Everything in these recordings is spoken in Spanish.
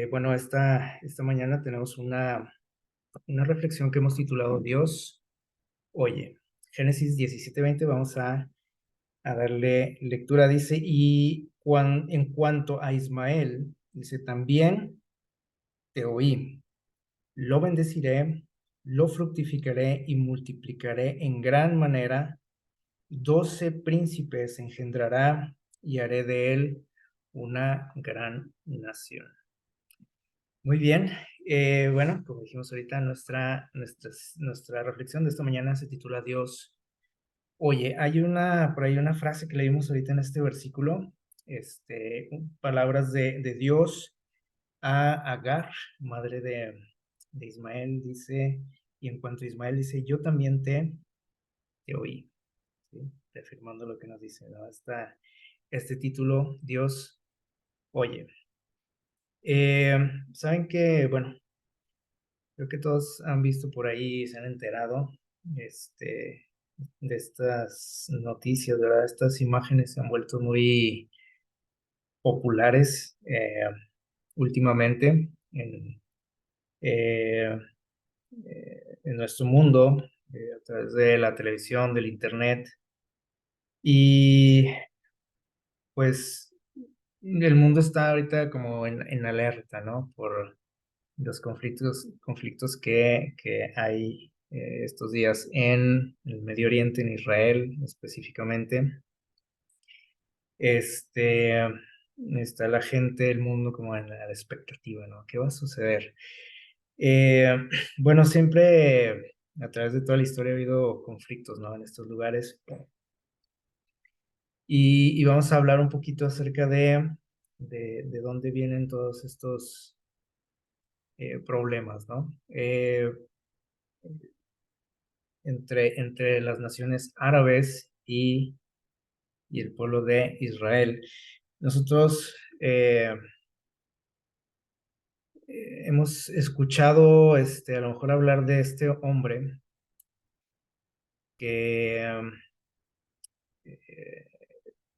Bueno, esta mañana tenemos una reflexión que hemos titulado Dios, oye. Génesis 17:20, vamos a darle lectura, dice, y en cuanto a Ismael, dice, también te oí, lo bendeciré, lo fructificaré y multiplicaré en gran manera, 12 príncipes engendrará y haré de él una gran nación. Muy bien, bueno, como dijimos ahorita, nuestra reflexión de esta mañana se titula Dios. Oye, hay por ahí una frase que leímos ahorita en este versículo, palabras de Dios a Agar, madre de Ismael, dice, y en cuanto a Ismael dice, yo también te oí, ¿sí? Reafirmando lo que nos dice, ¿no? Este título, Dios, oye. Saben que, bueno, creo que todos han visto por ahí, se han enterado, este, de estas noticias, ¿verdad? Estas imágenes se han vuelto muy populares últimamente eh, en nuestro mundo, a través de la televisión, del internet. Y pues el mundo está ahorita como en alerta, ¿no? Por los conflictos que hay estos días en el Medio Oriente, en Israel específicamente. Este, Está la gente del mundo como en la expectativa, ¿no? ¿Qué va a suceder? Eh, bueno, siempre a través de toda la historia ha habido conflictos, ¿no? En estos lugares. Y vamos a hablar un poquito acerca de dónde vienen todos estos problemas, ¿no? Entre las naciones árabes y el pueblo de Israel. Nosotros hemos escuchado a lo mejor hablar de este hombre que eh,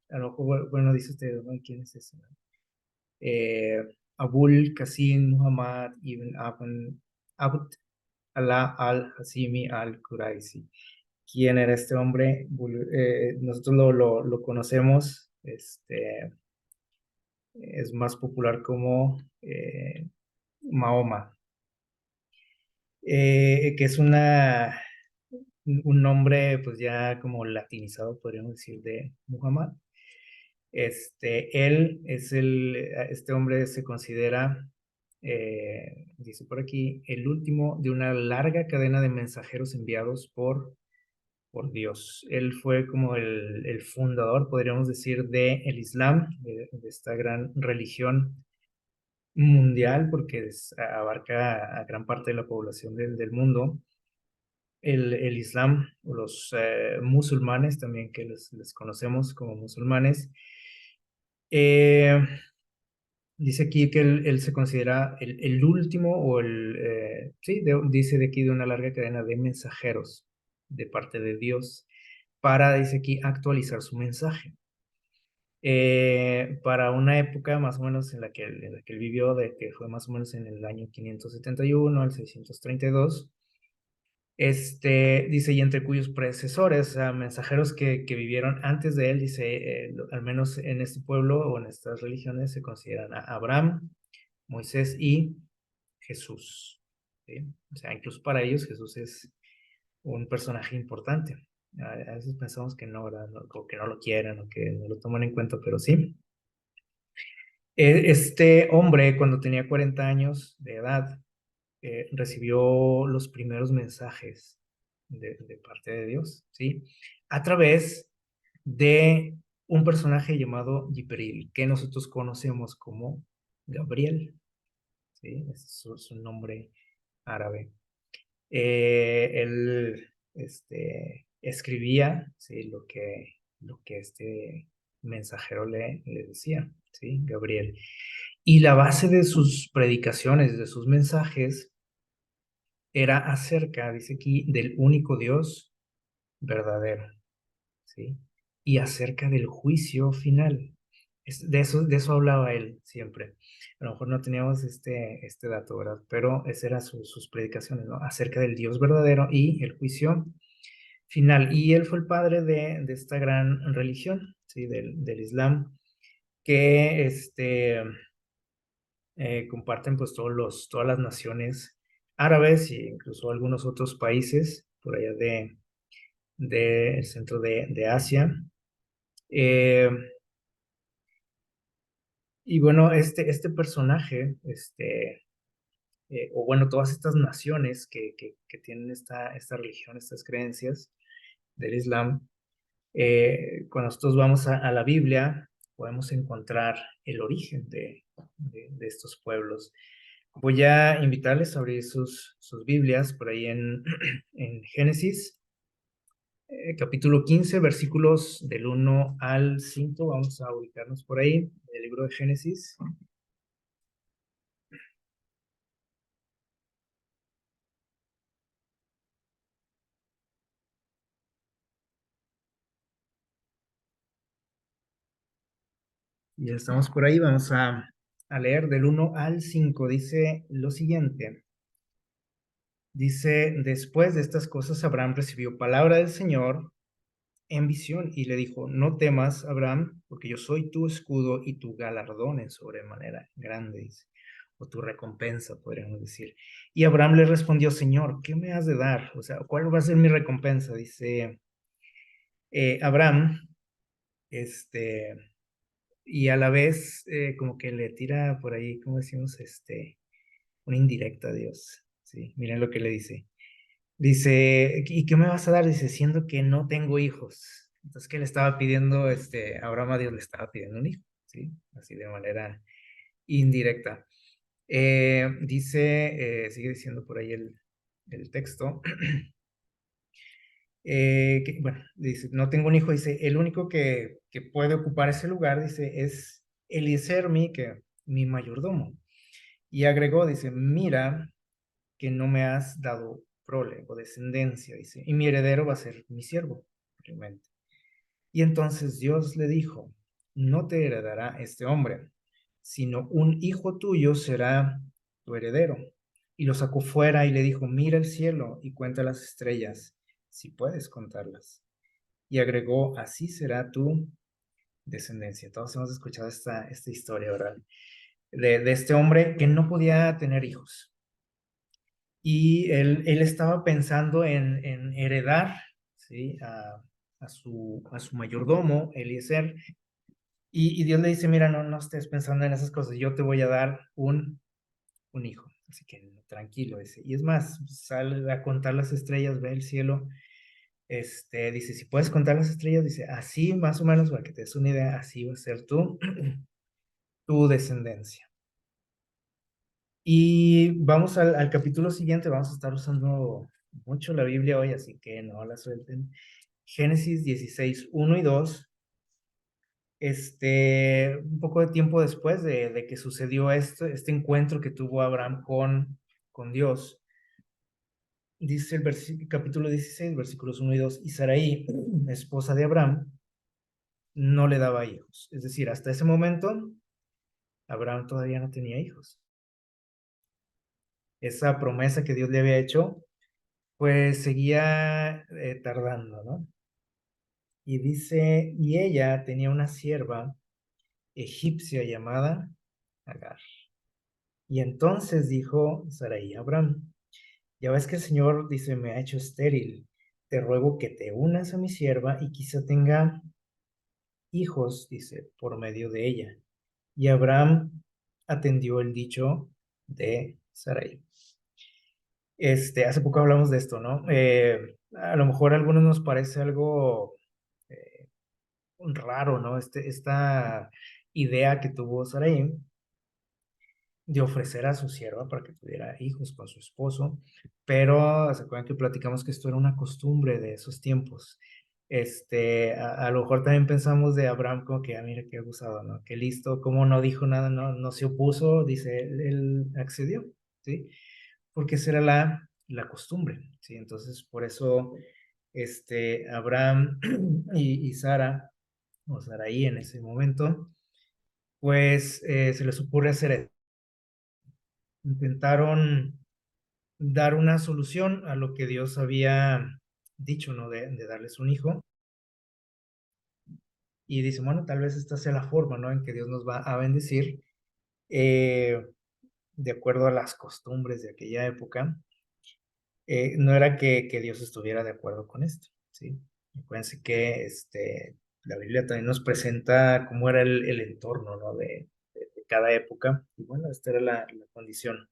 a lo mejor, bueno, dice usted, ¿no? ¿Quién es ese? Eh, Abul Qasim Muhammad ibn Abd Allah al-Hasimi al-Quraisi. ¿Quién era este hombre? Nosotros lo conocemos, es más popular como Mahoma, que es un nombre pues ya como latinizado, podríamos decir, de Muhammad. Este hombre se considera, dice por aquí, el último de una larga cadena de mensajeros enviados por Dios. Él fue como el fundador, podríamos decir, del Islam, de esta gran religión mundial, porque abarca a gran parte de la población del mundo. El Islam, o los musulmanes también, que les conocemos como musulmanes. Eh, Dice aquí que él se considera el último, sí, dice de aquí de una larga cadena de mensajeros de parte de Dios para, dice aquí, actualizar su mensaje. Para una época más o menos en la que él vivió, de que fue más o menos en el año 571 al 632, dice, y entre cuyos predecesores, o sea, mensajeros que vivieron antes de él, dice, al menos en este pueblo o en estas religiones se consideran a Abraham, Moisés y Jesús, ¿sí? O sea, incluso para ellos Jesús es un personaje importante. A veces pensamos que no, ¿verdad? O que no lo quieran o que no lo toman en cuenta, pero sí. Este hombre, cuando tenía 40 años de edad, recibió los primeros mensajes de parte de Dios, ¿sí? A través de un personaje llamado Jibril, que nosotros conocemos como Gabriel, ¿sí? Ese es su nombre árabe. Él escribía, ¿sí? Lo que este mensajero le decía, ¿sí? Gabriel. Y la base de sus predicaciones, de sus mensajes, era acerca, dice aquí, del único Dios verdadero, ¿sí? Y acerca del juicio final. De eso hablaba él siempre. A lo mejor no teníamos este dato, ¿verdad? Pero esas eran sus predicaciones, ¿no? Acerca del Dios verdadero y el juicio final. Y él fue el padre de esta gran religión, ¿sí? Del Islam, que comparten pues todas las naciones árabes e incluso algunos otros países por allá del centro de Asia. Eh, y bueno, este personaje, o bueno, todas estas naciones que tienen esta religión, estas creencias del Islam, cuando nosotros vamos a la Biblia, podemos encontrar el origen de estos pueblos. Voy a invitarles a abrir sus Biblias por ahí en Génesis, capítulo 15, versículos del 1 al 5. Vamos a ubicarnos por ahí, el libro de Génesis. Ya estamos por ahí, vamos a leer del 1 al 5. Dice lo siguiente. Dice, después de estas cosas, Abraham recibió palabra del Señor en visión y le dijo, no temas, Abraham, porque yo soy tu escudo y tu galardón en sobremanera grande, dice, o tu recompensa, podríamos decir. Y Abraham le respondió, Señor, ¿qué me has de dar? O sea, ¿cuál va a ser mi recompensa? Dice Abraham, este, y a la vez como que le tira por ahí, ¿cómo decimos? Una indirecta a Dios, ¿sí? Miren lo que le dice. Dice, ¿y qué me vas a dar? Dice, siendo que no tengo hijos. Entonces, ¿qué le estaba pidiendo Abraham a Dios? Le estaba pidiendo un hijo, ¿sí? Así de manera indirecta. Sigue diciendo por ahí el texto. Bueno, dice, no tengo un hijo, dice, el único que puede ocupar ese lugar, dice, es Eliezer, mi mayordomo. Y agregó, dice, mira que no me has dado prole o descendencia, dice, y mi heredero va a ser mi siervo, realmente. Y entonces Dios le dijo, no te heredará este hombre, sino un hijo tuyo será tu heredero. Y lo sacó fuera y le dijo, mira el cielo y cuenta las estrellas, si puedes contarlas. Y agregó, así será tu descendencia. Todos hemos escuchado esta historia, ¿verdad? De este hombre que no podía tener hijos. Y él estaba pensando en heredar, ¿sí? A su mayordomo, Eliezer, y Dios le dice, mira, no estés pensando en esas cosas, yo te voy a dar un hijo, así que tranquilo, dice. Y es más, sale a contar las estrellas, ve el cielo, dice, si puedes contar las estrellas, dice, así más o menos, para que te des una idea, así va a ser tu descendencia. Y vamos al capítulo siguiente, vamos a estar usando mucho la Biblia hoy, así que no la suelten. Génesis 16, 1 y 2. Un poco de tiempo después de que sucedió este encuentro que tuvo Abraham con Dios, dice el capítulo 16, versículos 1 y 2, y Sarai, esposa de Abraham, no le daba hijos. Es decir, hasta ese momento, Abraham todavía no tenía hijos. Esa promesa que Dios le había hecho pues seguía tardando, ¿no? Y dice, y ella tenía una sierva egipcia llamada Agar. Y entonces dijo Sarai a Abraham, ya ves que el Señor dice, me ha hecho estéril, te ruego que te unas a mi sierva y quizá tenga hijos, dice, por medio de ella. Y Abraham atendió el dicho de Sarai. Hace poco hablamos de esto, ¿no? A lo mejor a algunos nos parece algo eh, raro, ¿no? Esta idea que tuvo Sarai de ofrecer a su sierva para que tuviera hijos con su esposo, pero se acuerdan que platicamos que esto era una costumbre de esos tiempos. A lo mejor también pensamos de Abraham como que, mira qué abusado, ¿no? Qué listo, como no dijo nada, no se opuso, dice, él accedió, ¿sí? Porque esa era la costumbre, ¿sí? Entonces, por eso, Abraham y Sara, o Saraí en ese momento, pues se les ocurre hacer esto. Intentaron dar una solución a lo que Dios había dicho, ¿no? De darles un hijo. Y dice, bueno, tal vez esta sea la forma, ¿no? En que Dios nos va a bendecir, eh, de acuerdo a las costumbres de aquella época. No era que Dios estuviera de acuerdo con esto, ¿sí? Acuérdense que la Biblia también nos presenta cómo era el entorno, ¿no? De cada época. Y bueno, esta era la condición.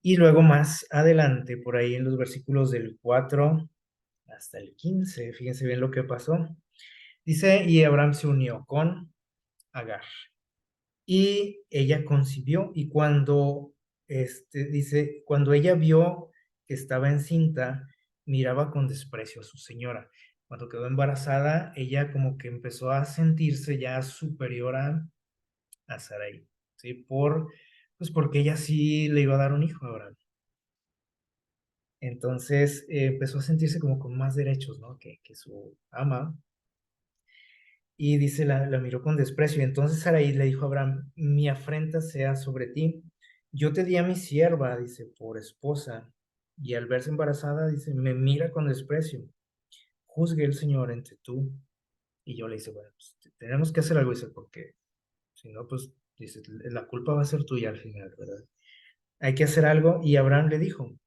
Y luego más adelante, por ahí en los versículos del 4 hasta el 15, fíjense bien lo que pasó. Dice, y Abraham se unió con Agar. Y ella concibió, y dice, cuando ella vio que estaba encinta, miraba con desprecio a su señora. Cuando quedó embarazada, ella como que empezó a sentirse ya superior a Sarai, ¿sí? Pues porque ella sí le iba a dar un hijo a Abraham. Entonces empezó a sentirse como con más derechos, ¿no? Que su ama. Y dice, la miró con desprecio. Y entonces Sarai le dijo a Abraham, mi afrenta sea sobre ti. Yo te di a mi sierva, dice, por esposa. Y al verse embarazada, dice, me mira con desprecio. Juzgue el Señor entre tú. Y yo le dice, bueno, pues tenemos que hacer algo, dice, porque si no, pues, dice, la culpa va a ser tuya al final, ¿verdad? Hay que hacer algo. Y Abraham le dijo,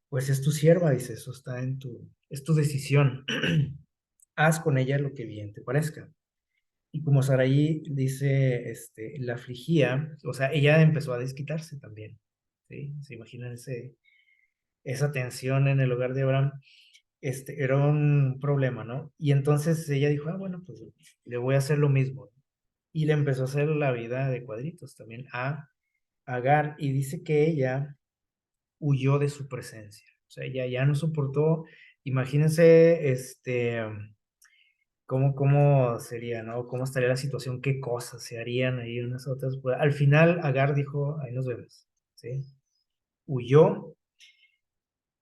pues es tu sierva, dice, eso está es tu decisión. Haz con ella lo que bien te parezca. Y como Saraí dice, la afligía, o sea, ella empezó a desquitarse también, ¿sí? ¿Se imaginan esa tensión en el hogar de Abraham? Era un problema, ¿no? Y entonces ella dijo, ah, bueno, pues le voy a hacer lo mismo. Y le empezó a hacer la vida de cuadritos también a Agar, y dice que ella huyó de su presencia. O sea, ella ya no soportó, imagínense, cómo sería, ¿no? ¿Cómo estaría la situación? ¿Qué cosas se harían ahí unas otras? Pues, al final, Agar dijo, ahí nos vemos, ¿sí? Huyó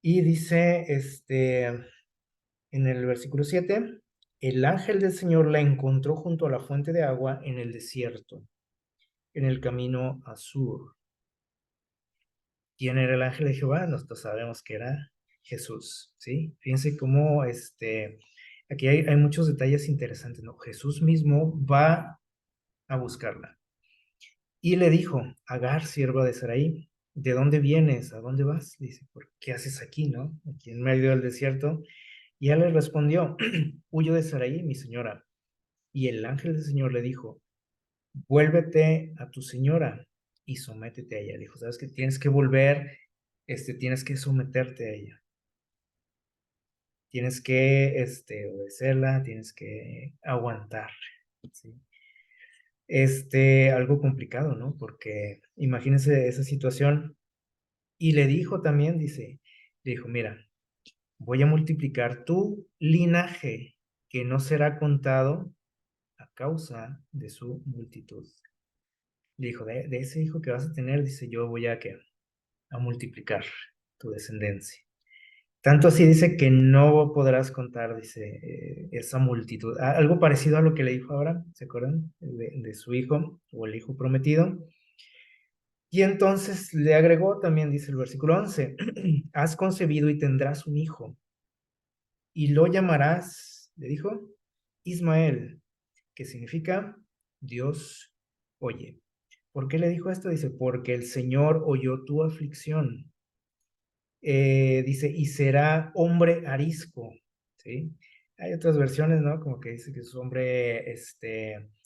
y dice, en el versículo 7, el ángel del Señor la encontró junto a la fuente de agua en el desierto, en el camino a Sur. ¿Quién era el ángel de Jehová? Nosotros sabemos que era Jesús, ¿sí? Fíjense cómo, aquí hay muchos detalles interesantes, ¿no? Jesús mismo va a buscarla. Y le dijo, Agar, sierva de Sarai, ¿de dónde vienes? ¿A dónde vas? Dice, ¿por qué haces aquí, no? Aquí en medio del desierto. Y él le respondió, huyo de Sarai, mi señora. Y el ángel del Señor le dijo, vuélvete a tu señora y sométete a ella. Le dijo, ¿sabes qué? Tienes que volver, tienes que someterte a ella. Tienes que, obedecerla, tienes que aguantar, ¿sí? Algo complicado, ¿no? Porque imagínense esa situación. Y le dijo también, dice, le dijo, mira, voy a multiplicar tu linaje, que no será contado a causa de su multitud. Le dijo, de ese hijo que vas a tener, dice, yo voy a multiplicar tu descendencia. Tanto así dice que no podrás contar, dice, esa multitud. Algo parecido a lo que le dijo ahora, ¿se acuerdan? De su hijo o el hijo prometido. Y entonces le agregó también, dice el versículo 11, has concebido y tendrás un hijo, y lo llamarás, le dijo, Ismael, que significa Dios oye. ¿Por qué le dijo esto? Dice, porque el Señor oyó tu aflicción. Dice, y será hombre arisco, ¿sí? Hay otras versiones, ¿no? Como que dice que es hombre,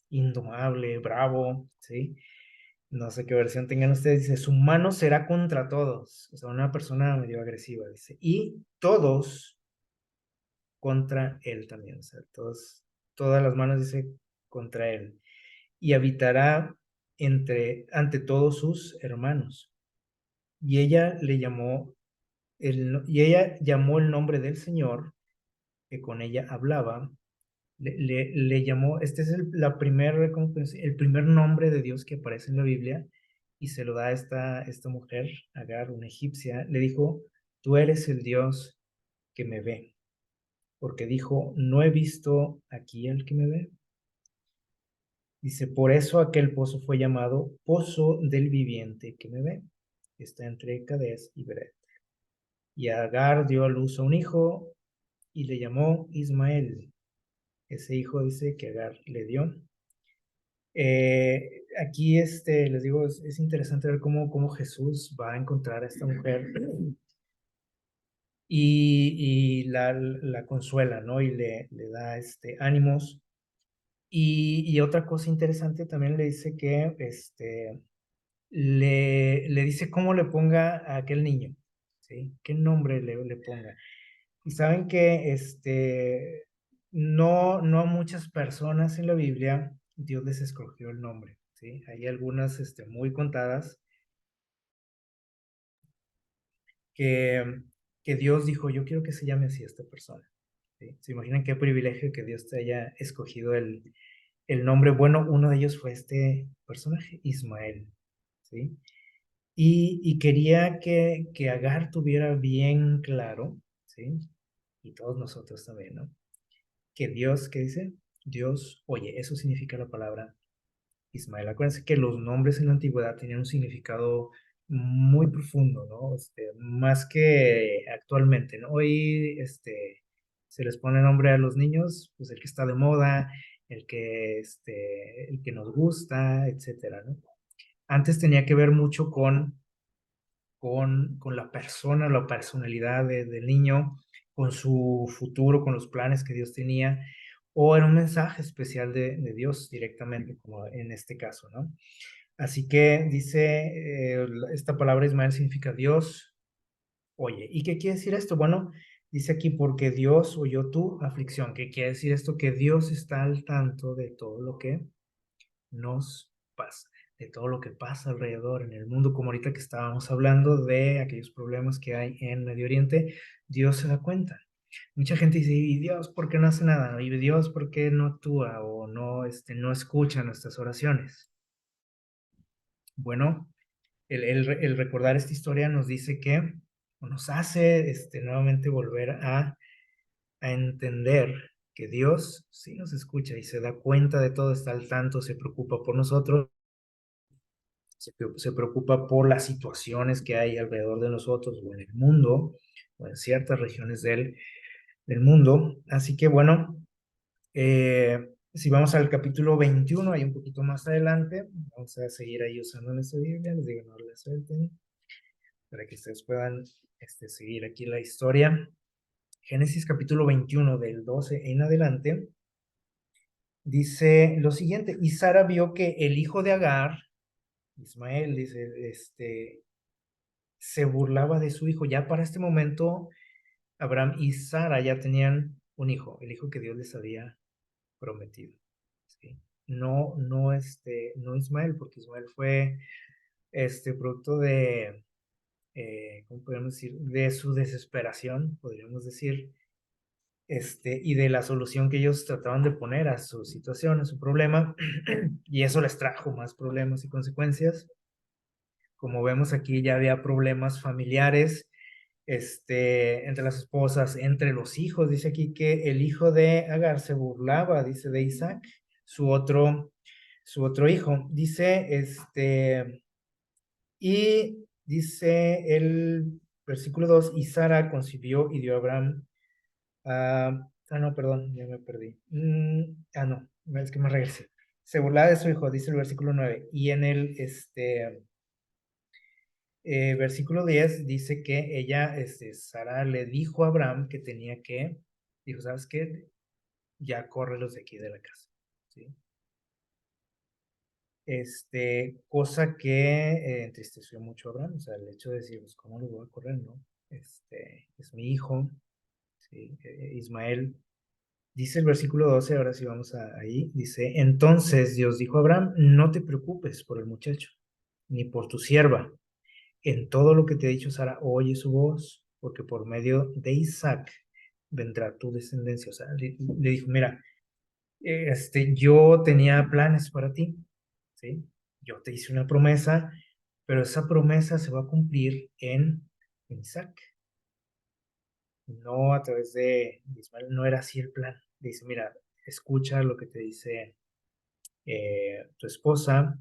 indomable, bravo, ¿sí? No sé qué versión tengan ustedes. Dice, su mano será contra todos. O sea, una persona medio agresiva, dice. Y todos contra él también. O sea, todas las manos, dice, contra él. Y habitará ante todos sus hermanos. Y ella llamó el nombre del Señor, que con ella hablaba, le llamó, este es el primer nombre de Dios que aparece en la Biblia, y se lo da a esta mujer, Agar, una egipcia, le dijo, tú eres el Dios que me ve, porque dijo, no he visto aquí al que me ve. Dice, por eso aquel pozo fue llamado Pozo del Viviente que me ve. Está entre Cades y Beret. Y Agar dio a luz a un hijo y le llamó Ismael. Ese hijo dice que Agar le dio. Aquí les digo, es interesante ver cómo Jesús va a encontrar a esta mujer y la consuela, ¿no? Y le da ánimos. Y otra cosa interesante también le dice que le dice cómo le ponga a aquel niño, ¿sí? ¿Qué nombre le ponga? Y saben que no a muchas personas en la Biblia Dios les escogió el nombre, ¿sí? Hay algunas muy contadas que, que Dios dijo, yo quiero que se llame así esta persona, ¿sí? ¿Se imaginan qué privilegio que Dios te haya escogido el nombre? Bueno, uno de ellos fue este personaje, Ismael, ¿sí? Y quería que Agar tuviera bien claro, ¿sí? Y todos nosotros también, ¿no? Que Dios, ¿qué dice? Dios, oye, eso significa la palabra Ismael. Acuérdense que los nombres en la antigüedad tenían un significado muy profundo, ¿no? Más que actualmente, ¿no? Hoy, se les pone nombre a los niños, pues el que está de moda, el que nos gusta, etcétera, ¿no? Antes tenía que ver mucho con la persona, la personalidad del niño, con su futuro, con los planes que Dios tenía, o era un mensaje especial de Dios directamente, como en este caso, ¿no? Así que dice, esta palabra Ismael significa Dios, oye. ¿Y qué quiere decir esto? Bueno, dice aquí, porque Dios oyó tu aflicción. ¿Qué quiere decir esto? Que Dios está al tanto de todo lo que nos pasa, de todo lo que pasa alrededor en el mundo, como ahorita que estábamos hablando de aquellos problemas que hay en Medio Oriente, Dios se da cuenta. Mucha gente dice, ¿y Dios por qué no hace nada? ¿Y Dios por qué no actúa o no escucha nuestras oraciones? Bueno, el recordar esta historia nos dice que, o nos hace nuevamente volver a entender que Dios sí nos escucha y se da cuenta de todo, está al tanto, se preocupa por nosotros, se preocupa por las situaciones que hay alrededor de nosotros o en el mundo o en ciertas regiones del mundo. Así que bueno, si vamos al capítulo 21, hay un poquito más adelante, vamos a seguir ahí usando nuestra Biblia, les digo, no la suelten, para que ustedes puedan seguir aquí la historia. Génesis capítulo 21 del 12 en adelante, dice lo siguiente, y Sara vio que el hijo de Agar, Ismael, dice, se burlaba de su hijo. Ya para este momento, Abraham y Sara ya tenían un hijo, el hijo que Dios les había prometido, ¿sí? No Ismael, porque Ismael fue producto de, ¿cómo podemos decir? De su desesperación, podríamos decir, y de la solución que ellos trataban de poner a su situación, a su problema, y eso les trajo más problemas y consecuencias. Como vemos aquí, ya había problemas familiares, entre las esposas, entre los hijos. Dice aquí que el hijo de Agar se burlaba, dice, de Isaac, su otro hijo. Dice, y dice el versículo 2, y Sara concibió y dio a Abraham, no, perdón, ya me perdí. No, es que me regresé. Se burlaba de su hijo, dice el versículo 9, y en el, versículo 10 dice que ella, Sara le dijo a Abraham que tenía que, dijo, ¿sabes qué? Ya córrelos de aquí de la casa, ¿sí? Cosa que entristeció mucho a Abraham, o sea, el hecho de decir, pues, ¿cómo lo voy a correr, no? Es mi hijo, ¿sí? Ismael. Dice el versículo 12, ahora sí vamos ahí, dice, entonces Dios dijo a Abraham, no te preocupes por el muchacho, ni por tu sierva. En todo lo que te he dicho, Sara, oye su voz, porque por medio de Isaac vendrá tu descendencia. O sea, le dijo, mira, yo tenía planes para ti, ¿sí? Yo te hice una promesa, pero esa promesa se va a cumplir en Isaac, no a través de Ismael. No era así el plan. Dice, mira, escucha lo que te dice tu esposa,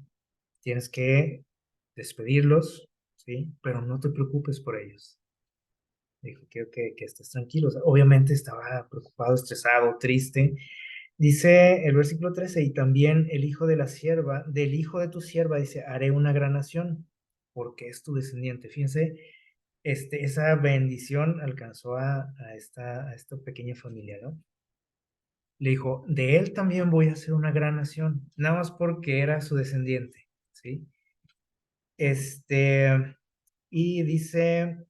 tienes que despedirlos, ¿sí? Pero no te preocupes por ellos. Dijo, quiero que estés tranquilo. O sea, obviamente estaba preocupado, estresado, triste. Dice el versículo 13, y también el hijo de la sierva, del hijo de tu sierva, dice, haré una gran nación, porque es tu descendiente. Fíjense, esa bendición alcanzó a esta pequeña familia, ¿no? Le dijo, de él también voy a hacer una gran nación, nada más porque era su descendiente, ¿sí? Y dice,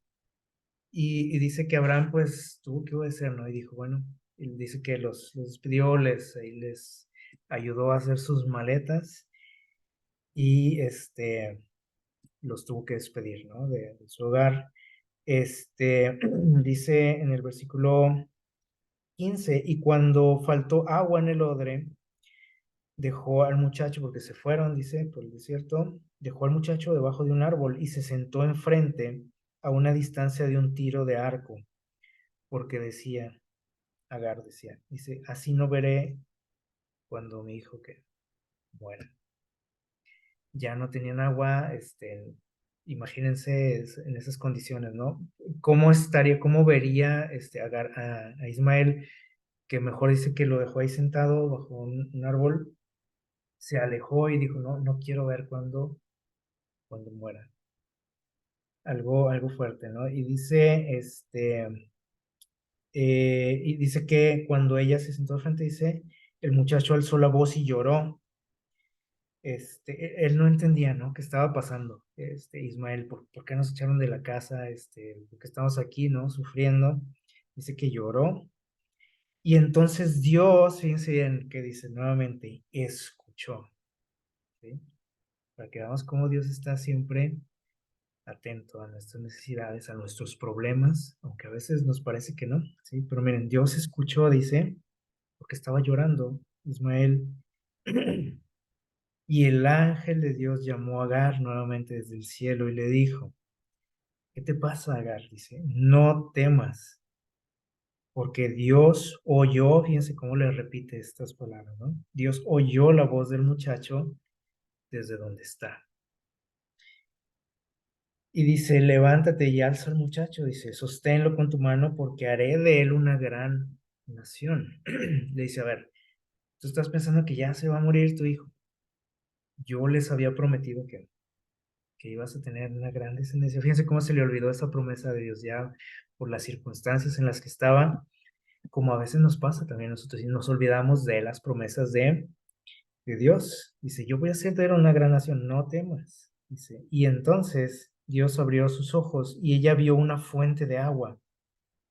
y dice que Abraham pues tuvo que obedecer, ¿no? Y dijo, bueno, y dice que los despidió, les ayudó a hacer sus maletas y los tuvo que despedir, ¿no? De su hogar. Dice en el versículo 15, y cuando faltó agua en el odre, dejó al muchacho, porque se fueron, dice, por el desierto, dejó al muchacho debajo de un árbol y se sentó enfrente a una distancia de un tiro de arco, porque decía, Agar decía, dice, así no veré cuando mi hijo que muera. Ya no tenían agua, imagínense en esas condiciones, ¿no? ¿Cómo estaría, cómo vería Agar a Ismael, que mejor dice que lo dejó ahí sentado bajo un árbol, se alejó y dijo, no, no quiero ver cuando muera. Algo fuerte, ¿no? Y dice que cuando ella se sentó al frente, dice, el muchacho alzó la voz y lloró. Él no entendía, ¿no? ¿Qué estaba pasando? Ismael, ¿por qué nos echaron de la casa? ¿Por qué estamos aquí, ¿no? Sufriendo. Dice que lloró. Y entonces Dios, fíjense bien, que dice nuevamente, escuchó, ¿sí? Para que veamos cómo Dios está siempre atento a nuestras necesidades, a nuestros problemas, aunque a veces nos parece que no, ¿sí? Pero miren, Dios escuchó, dice, porque estaba llorando Ismael. Y el ángel de Dios llamó a Agar nuevamente desde el cielo y le dijo, ¿qué te pasa, Agar? Dice, no temas, porque Dios oyó, fíjense cómo le repite estas palabras, ¿no? Dios oyó la voz del muchacho desde donde está. Y dice, levántate y alza al muchacho, dice, sosténlo con tu mano porque haré de él una gran nación. Le dice, a ver, tú estás pensando que ya se va a morir tu hijo. Yo les había prometido que ibas a tener una gran descendencia. Fíjense cómo se le olvidó esa promesa de Dios ya por las circunstancias en las que estaba, como a veces nos pasa también nosotros y nos olvidamos de las promesas de Dios. Dice, yo voy a hacer de él una gran nación, no temas. Dice, y entonces Dios abrió sus ojos y ella vio una fuente de agua.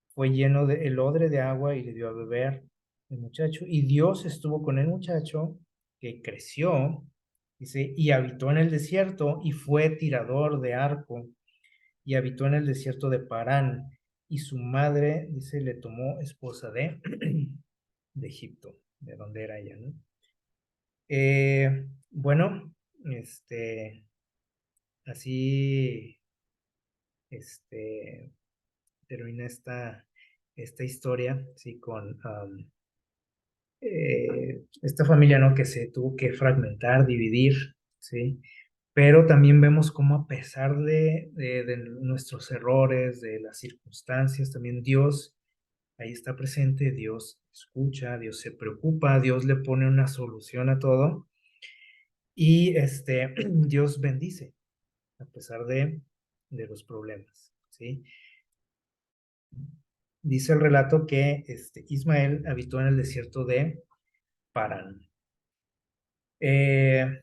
Fue lleno de el odre de agua y le dio a beber el muchacho. Y Dios estuvo con el muchacho que creció, dice, y habitó en el desierto y fue tirador de arco y habitó en el desierto de Parán. Y su madre, dice, le tomó esposa de Egipto, de donde era ella, ¿no? Bueno, así, este, termina esta historia, sí, con esta familia, ¿no? Que se tuvo que fragmentar, dividir, ¿sí? Pero también vemos cómo a pesar de nuestros errores, de las circunstancias, también Dios ahí está presente, Dios escucha, Dios se preocupa, Dios le pone una solución a todo y Dios bendice a pesar de los problemas, ¿sí? Dice el relato que Ismael habitó en el desierto de Parán. Eh,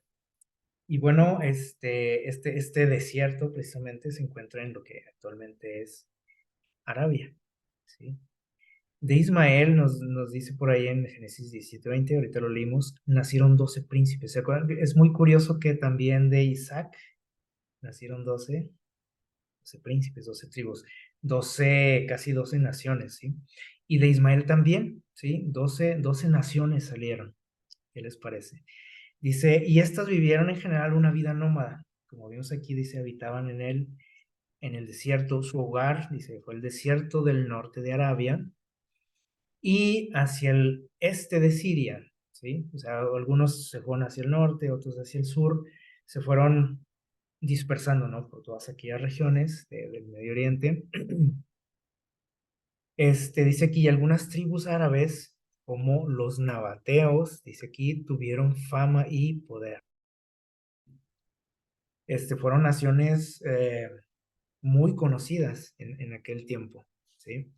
y bueno, este desierto precisamente se encuentra en lo que actualmente es Arabia, ¿sí? De Ismael nos dice por ahí en Génesis 17:20, ahorita lo leímos, nacieron 12 príncipes. ¿Se acuerdan? Es muy curioso que también de Isaac nacieron 12 príncipes, 12 tribus, 12 casi 12 naciones, ¿sí? Y de Ismael también, ¿sí? 12 naciones salieron. ¿Qué les parece? Dice, y estas vivieron en general una vida nómada. Como vimos aquí, dice, habitaban en el desierto. Su hogar, dice, fue el desierto del norte de Arabia y hacia el este de Siria, ¿sí? O sea, algunos se fueron hacia el norte, otros hacia el sur, se fueron dispersando, ¿no? Por todas aquellas regiones del Medio Oriente. Dice aquí, algunas tribus árabes, como los nabateos, dice aquí, tuvieron fama y poder. Fueron naciones muy conocidas en aquel tiempo, ¿sí?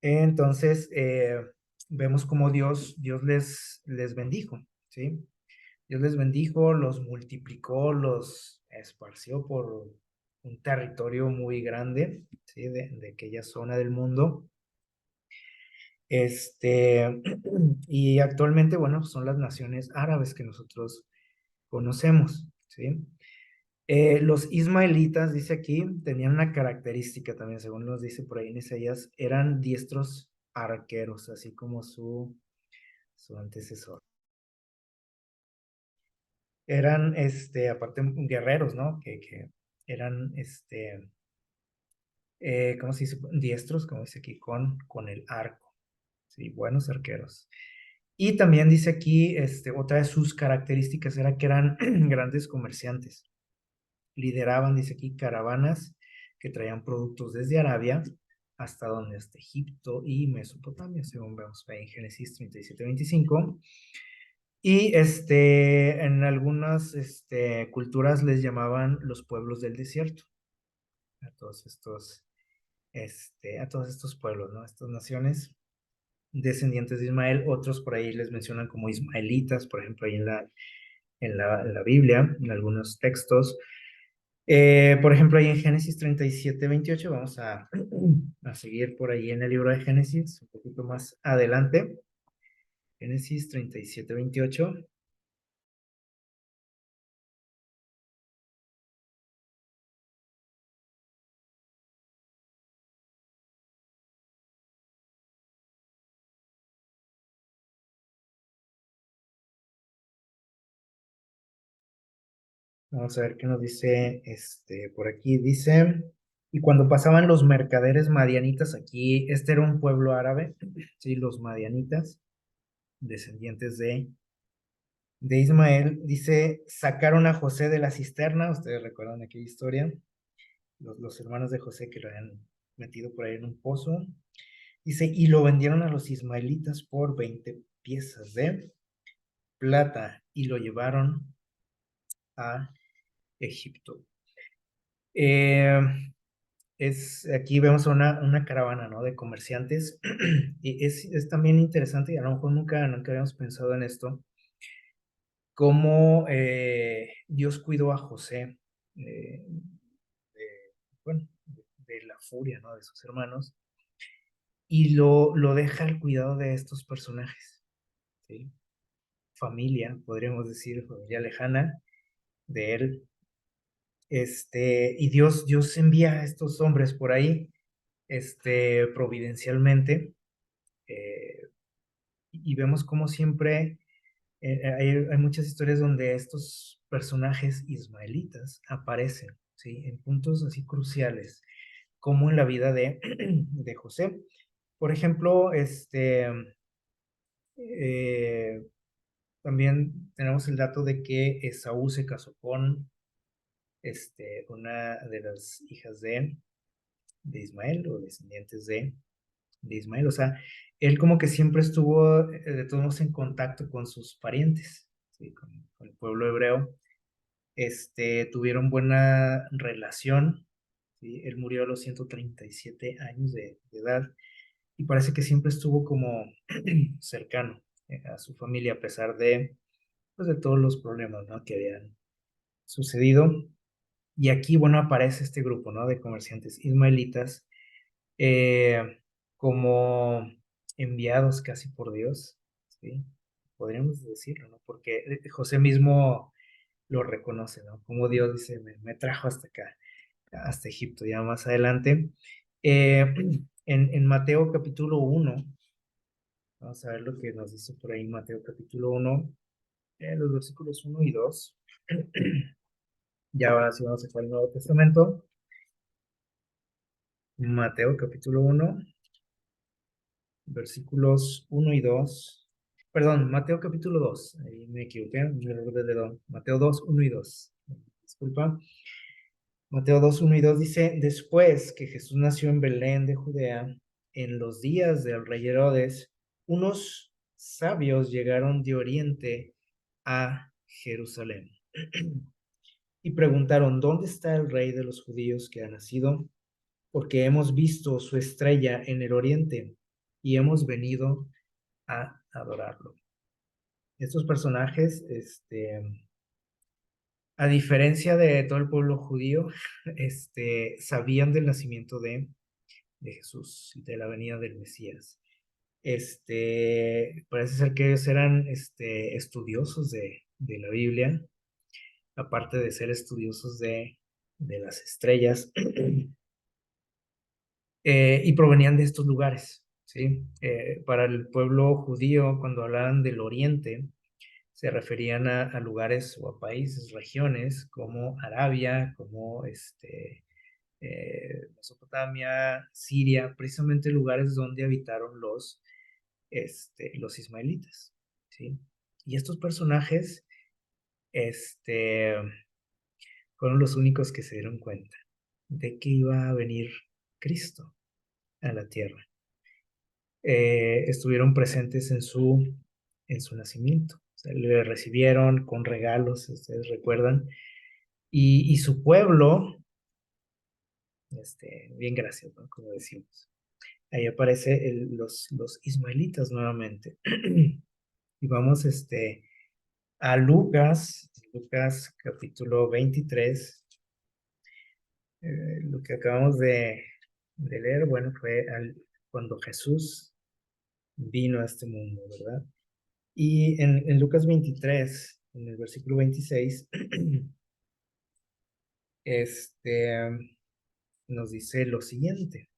Entonces, vemos cómo Dios les bendijo, ¿sí? Dios les bendijo, los multiplicó, los esparció por un territorio muy grande, ¿sí? De aquella zona del mundo. Y actualmente, bueno, son las naciones árabes que nosotros conocemos, ¿sí? Los ismaelitas, dice aquí, tenían una característica también, según nos dice por ahí en Isaías, eran diestros arqueros, así como su antecesor. Eran, aparte, guerreros, ¿no? Que eran, ¿cómo se dice? Diestros, como dice aquí, con el arco, ¿sí? Buenos arqueros. Y también dice aquí, otra de sus características era que eran grandes comerciantes. Lideraban, dice aquí, caravanas que traían productos desde Arabia hasta donde, hasta Egipto y Mesopotamia, según vemos ahí en Génesis 37-25. Y en algunas culturas les llamaban los pueblos del desierto, a todos estos, a todos estos pueblos, ¿no? Estas naciones descendientes de Ismael, otros por ahí les mencionan como ismaelitas, por ejemplo, ahí en la Biblia, en algunos textos. Por ejemplo, ahí en Génesis 37-28, vamos a seguir por ahí en el libro de Génesis, un poquito más adelante. Génesis 37-28. Vamos a ver qué nos dice por aquí. Dice, y cuando pasaban los mercaderes madianitas aquí, este era un pueblo árabe, sí, los madianitas, descendientes de Ismael, dice, sacaron a José de la cisterna, ustedes recuerdan aquella historia, los hermanos de José que lo habían metido por ahí en un pozo, dice, y lo vendieron a los ismaelitas por 20 piezas de plata y lo llevaron a Egipto. Eh, Aquí vemos una caravana, ¿no? De comerciantes y es también interesante y a lo mejor nunca habíamos pensado en esto, cómo Dios cuidó a José, eh, bueno, de la furia, ¿no? De sus hermanos y lo deja al cuidado de estos personajes, ¿sí? Familia, podríamos decir, familia lejana de él. Y Dios envía a estos hombres por ahí, providencialmente, eh, y vemos como siempre hay muchas historias donde estos personajes ismaelitas aparecen, ¿sí? En puntos así cruciales, como en la vida de José. Por ejemplo, eh, también tenemos el dato de que Esaú se casó con una de las hijas de Ismael o descendientes de Ismael. O sea, él como que siempre estuvo de todos modos en contacto con sus parientes, ¿sí? Con el pueblo hebreo. Tuvieron buena relación, ¿sí? Él murió a los 137 años de edad y parece que siempre estuvo como cercano a su familia a pesar pues, de todos los problemas, ¿no? Que habían sucedido. Y aquí, bueno, aparece este grupo, ¿no? De comerciantes ismaelitas eh, como enviados casi por Dios, ¿sí? Podríamos decirlo, ¿no? Porque José mismo lo reconoce, ¿no? Como Dios dice, me trajo hasta acá, hasta Egipto, ya más adelante. Eh, en Mateo capítulo 1, vamos a ver lo que nos dice por ahí Mateo capítulo 1, los versículos 1 y 2. Ya ahora sí vamos a sacar el Nuevo Testamento. Mateo capítulo 1, versículos 1 y 2. Perdón, Mateo capítulo 2. Ahí me equivoqué, Mateo 2, 1 y 2. Disculpa. Mateo 2, 1 y 2 dice, después que Jesús nació en Belén de Judea, en los días del rey Herodes, unos sabios llegaron de Oriente a Jerusalén y preguntaron, ¿dónde está el rey de los judíos que ha nacido? Porque hemos visto su estrella en el Oriente y hemos venido a adorarlo. Estos personajes, a diferencia de todo el pueblo judío, sabían del nacimiento de Jesús, de la venida del Mesías. Parece ser que ellos eran estudiosos de la Biblia, aparte de ser estudiosos de las estrellas, y provenían de estos lugares, ¿sí? Para el pueblo judío, cuando hablaban del Oriente, se referían a lugares o a países, regiones como Arabia, como Mesopotamia, Siria, precisamente lugares donde habitaron los ismaelitas, ¿sí? Y estos personajes, este, fueron los únicos que se dieron cuenta de que iba a venir Cristo a la tierra. Estuvieron presentes en su nacimiento. O sea, le recibieron con regalos, ustedes recuerdan, y su pueblo, bien gracias, ¿no? Como decimos. Ahí aparece los ismaelitas nuevamente. Y vamos a Lucas capítulo 23. Lo que acabamos de leer, bueno, fue cuando Jesús vino a este mundo, ¿verdad? Y en Lucas 23, en el versículo 26, nos dice lo siguiente,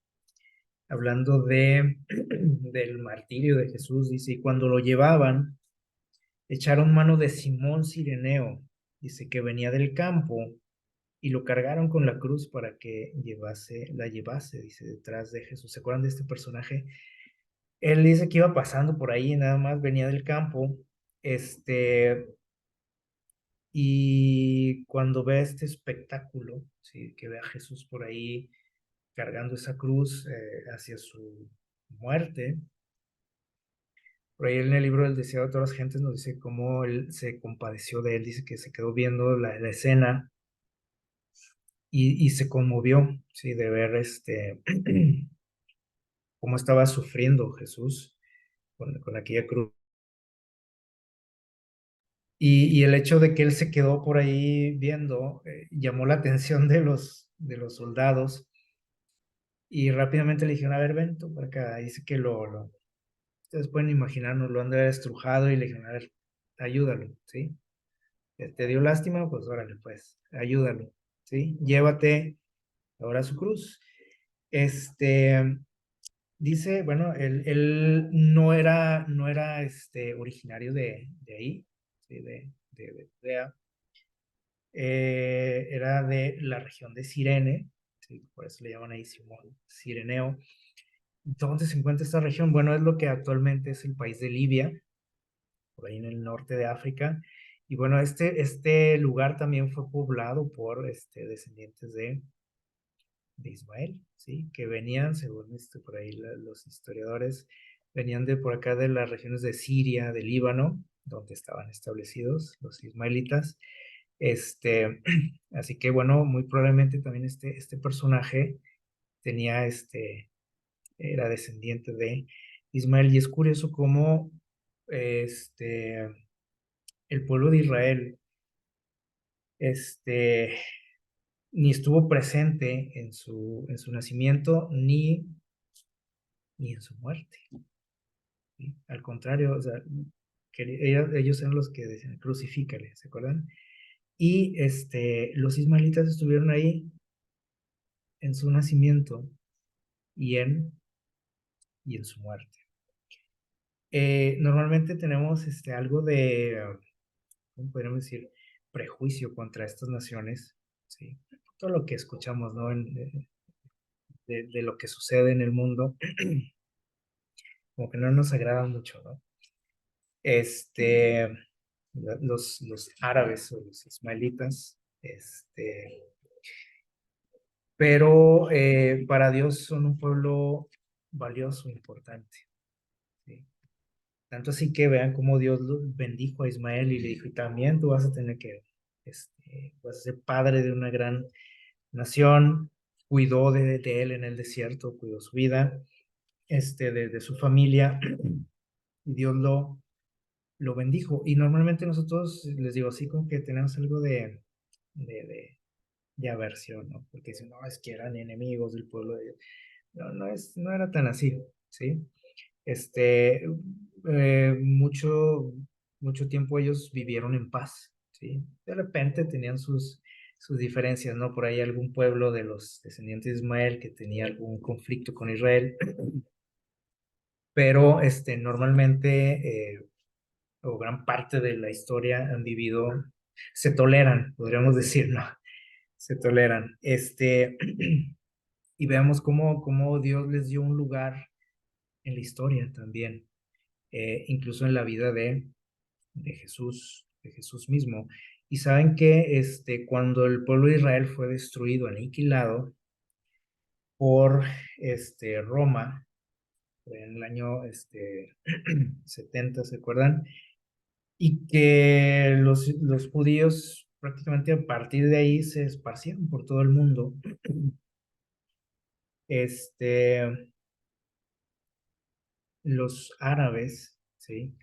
hablando del martirio de Jesús, dice, y cuando lo llevaban, echaron mano de Simón Cireneo, dice que venía del campo, y lo cargaron con la cruz para que la llevase, dice, detrás de Jesús. ¿Se acuerdan de este personaje? Él dice que iba pasando por ahí, nada más venía del campo, y cuando ve este espectáculo, ¿sí? Que ve a Jesús por ahí cargando esa cruz hacia su muerte, por ahí en el libro del Deseado de todas las gentes nos dice cómo él se compadeció de él, dice que se quedó viendo la escena y se conmovió, ¿sí? De ver cómo estaba sufriendo Jesús con aquella cruz. Y el hecho de que él se quedó por ahí viendo llamó la atención de los soldados y rápidamente le dijeron, a ver, ven tú para acá. Dice que ustedes pueden imaginarnos, lo han de haber estrujado y le dijeron, a ver, ayúdalo, ¿sí? ¿Te dio lástima? Pues órale, pues, ayúdalo, ¿sí? Llévate ahora su cruz. Dice, bueno, él no era originario de ahí, ¿sí? De Judea. Era de la región de Cirene, ¿sí? Por eso le llaman ahí Simón Cireneo. ¿Dónde se encuentra esta región? Bueno, es lo que actualmente es el país de Libia, por ahí en el norte de África. Y bueno, este lugar también fue poblado por descendientes de Ismael, ¿sí? Que venían, según por ahí los historiadores, venían de por acá de las regiones de Siria, de Líbano, donde estaban establecidos los ismaelitas. Así que bueno, muy probablemente también este personaje tenía era descendiente de Ismael. Y es curioso cómo el pueblo de Israel este, ni estuvo presente en su nacimiento ni en su muerte, ¿sí? Al contrario, o sea, que ellos eran los que decían, crucifícale, ¿se acuerdan? Y los ismaelitas estuvieron ahí en su nacimiento y en su muerte. Normalmente tenemos algo de, ¿cómo podríamos decir? Prejuicio contra estas naciones, ¿sí? Todo lo que escuchamos, ¿no? De lo que sucede en el mundo. como que no nos agrada mucho, ¿no? Este, los árabes o los ismaelitas, pero para Dios son un pueblo valioso, importante, ¿sí? Tanto así que vean cómo Dios bendijo a Ismael y le dijo, y también tú vas a tener que, vas a ser padre de una gran nación, cuidó de él en el desierto, cuidó su vida, de su familia, y Dios lo bendijo. Y normalmente nosotros, les digo así, como que tenemos algo de, de, de aversión, ¿no? Porque dicen, no, es que eran enemigos del pueblo de Dios. No, no era tan así, ¿sí? Este, mucho tiempo ellos vivieron en paz, ¿sí? De repente tenían sus diferencias, ¿no? Por ahí algún pueblo de los descendientes de Ismael que tenía algún conflicto con Israel, pero normalmente, o gran parte de la historia han vivido, se toleran, podríamos decir, ¿no? Se toleran. Y veamos cómo Dios les dio un lugar en la historia también, incluso en la vida de Jesús mismo. Y saben que cuando el pueblo de Israel fue destruido, aniquilado por Roma, en el año 70, ¿se acuerdan? Y que los judíos prácticamente a partir de ahí se esparcieron por todo el mundo. Este, los árabes, ¿sí?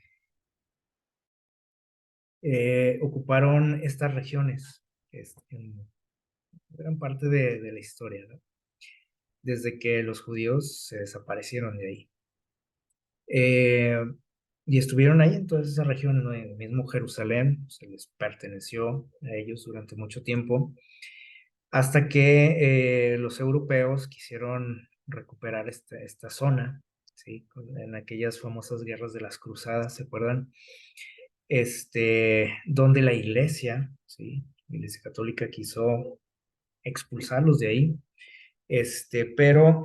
Ocuparon estas regiones, en gran parte de la historia, ¿no? Desde que los judíos se desaparecieron de ahí. Eh, y estuvieron ahí en todas esas regiones, ¿no? En el mismo Jerusalén, se les perteneció a ellos durante mucho tiempo, hasta que los europeos quisieron recuperar esta zona, ¿sí? En aquellas famosas guerras de las cruzadas, ¿se acuerdan? Donde la iglesia, ¿sí? La iglesia católica quiso expulsarlos de ahí, pero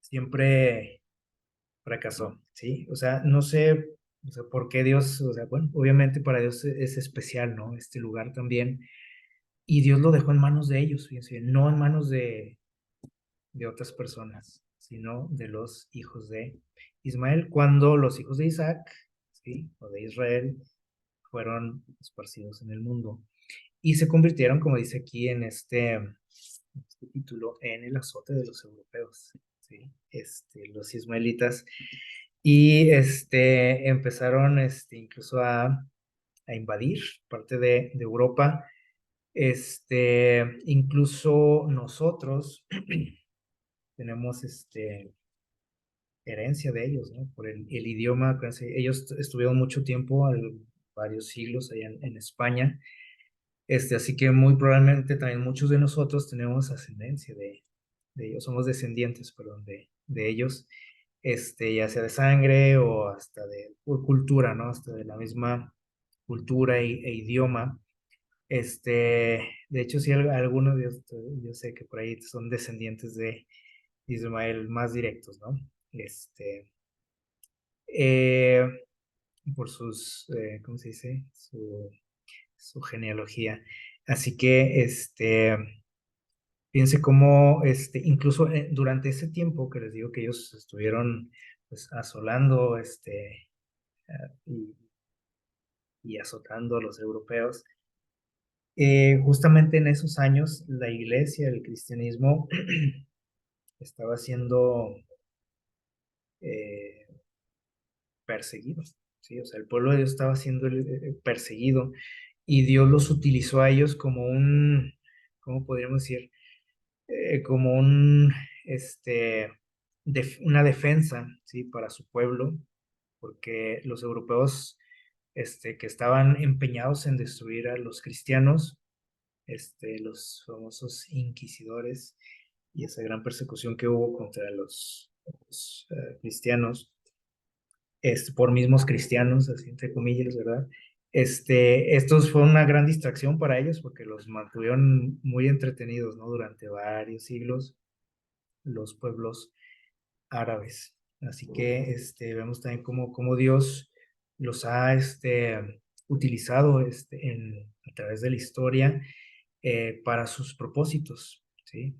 siempre fracasó, ¿sí? O sea, no sé, o sea, por qué Dios, o sea, bueno, obviamente para Dios es especial, ¿no? Este lugar también, y Dios lo dejó en manos de ellos, fíjense, no en manos de otras personas, sino de los hijos de Ismael, cuando los hijos de Isaac, ¿sí? O de Israel, fueron esparcidos en el mundo y se convirtieron, como dice aquí en este título, en el azote de los europeos, ¿sí? Los ismaelitas, y empezaron incluso a invadir parte de Europa. Incluso nosotros tenemos herencia de ellos, ¿no? Por el idioma, ellos estuvieron mucho tiempo, varios siglos allá en España. Así que muy probablemente también muchos de nosotros tenemos ascendencia de ellos, somos descendientes, perdón, de ellos, ya sea de sangre o hasta de por cultura, ¿no? Hasta de la misma cultura e idioma. De hecho, sí, algunos, yo sé que por ahí son descendientes de Ismael más directos, ¿no? Eh, por ¿cómo se dice? Su genealogía. Así que, fíjense cómo, incluso durante ese tiempo que les digo que ellos estuvieron, pues, asolando, y, y azotando a los europeos, justamente en esos años la iglesia, el cristianismo, estaba siendo eh, perseguido, ¿sí? O sea, el pueblo de Dios estaba siendo perseguido y Dios los utilizó a ellos como ¿cómo podríamos decir? Como una defensa, ¿sí? Para su pueblo, porque los europeos, que estaban empeñados en destruir a los cristianos, los famosos inquisidores y esa gran persecución que hubo contra los cristianos, por mismos cristianos, así entre comillas, ¿verdad? Estos fue una gran distracción para ellos porque los mantuvieron muy entretenidos, ¿no? Durante varios siglos, los pueblos árabes. Así que vemos también cómo Dios los ha utilizado a través de la historia para sus propósitos, ¿sí?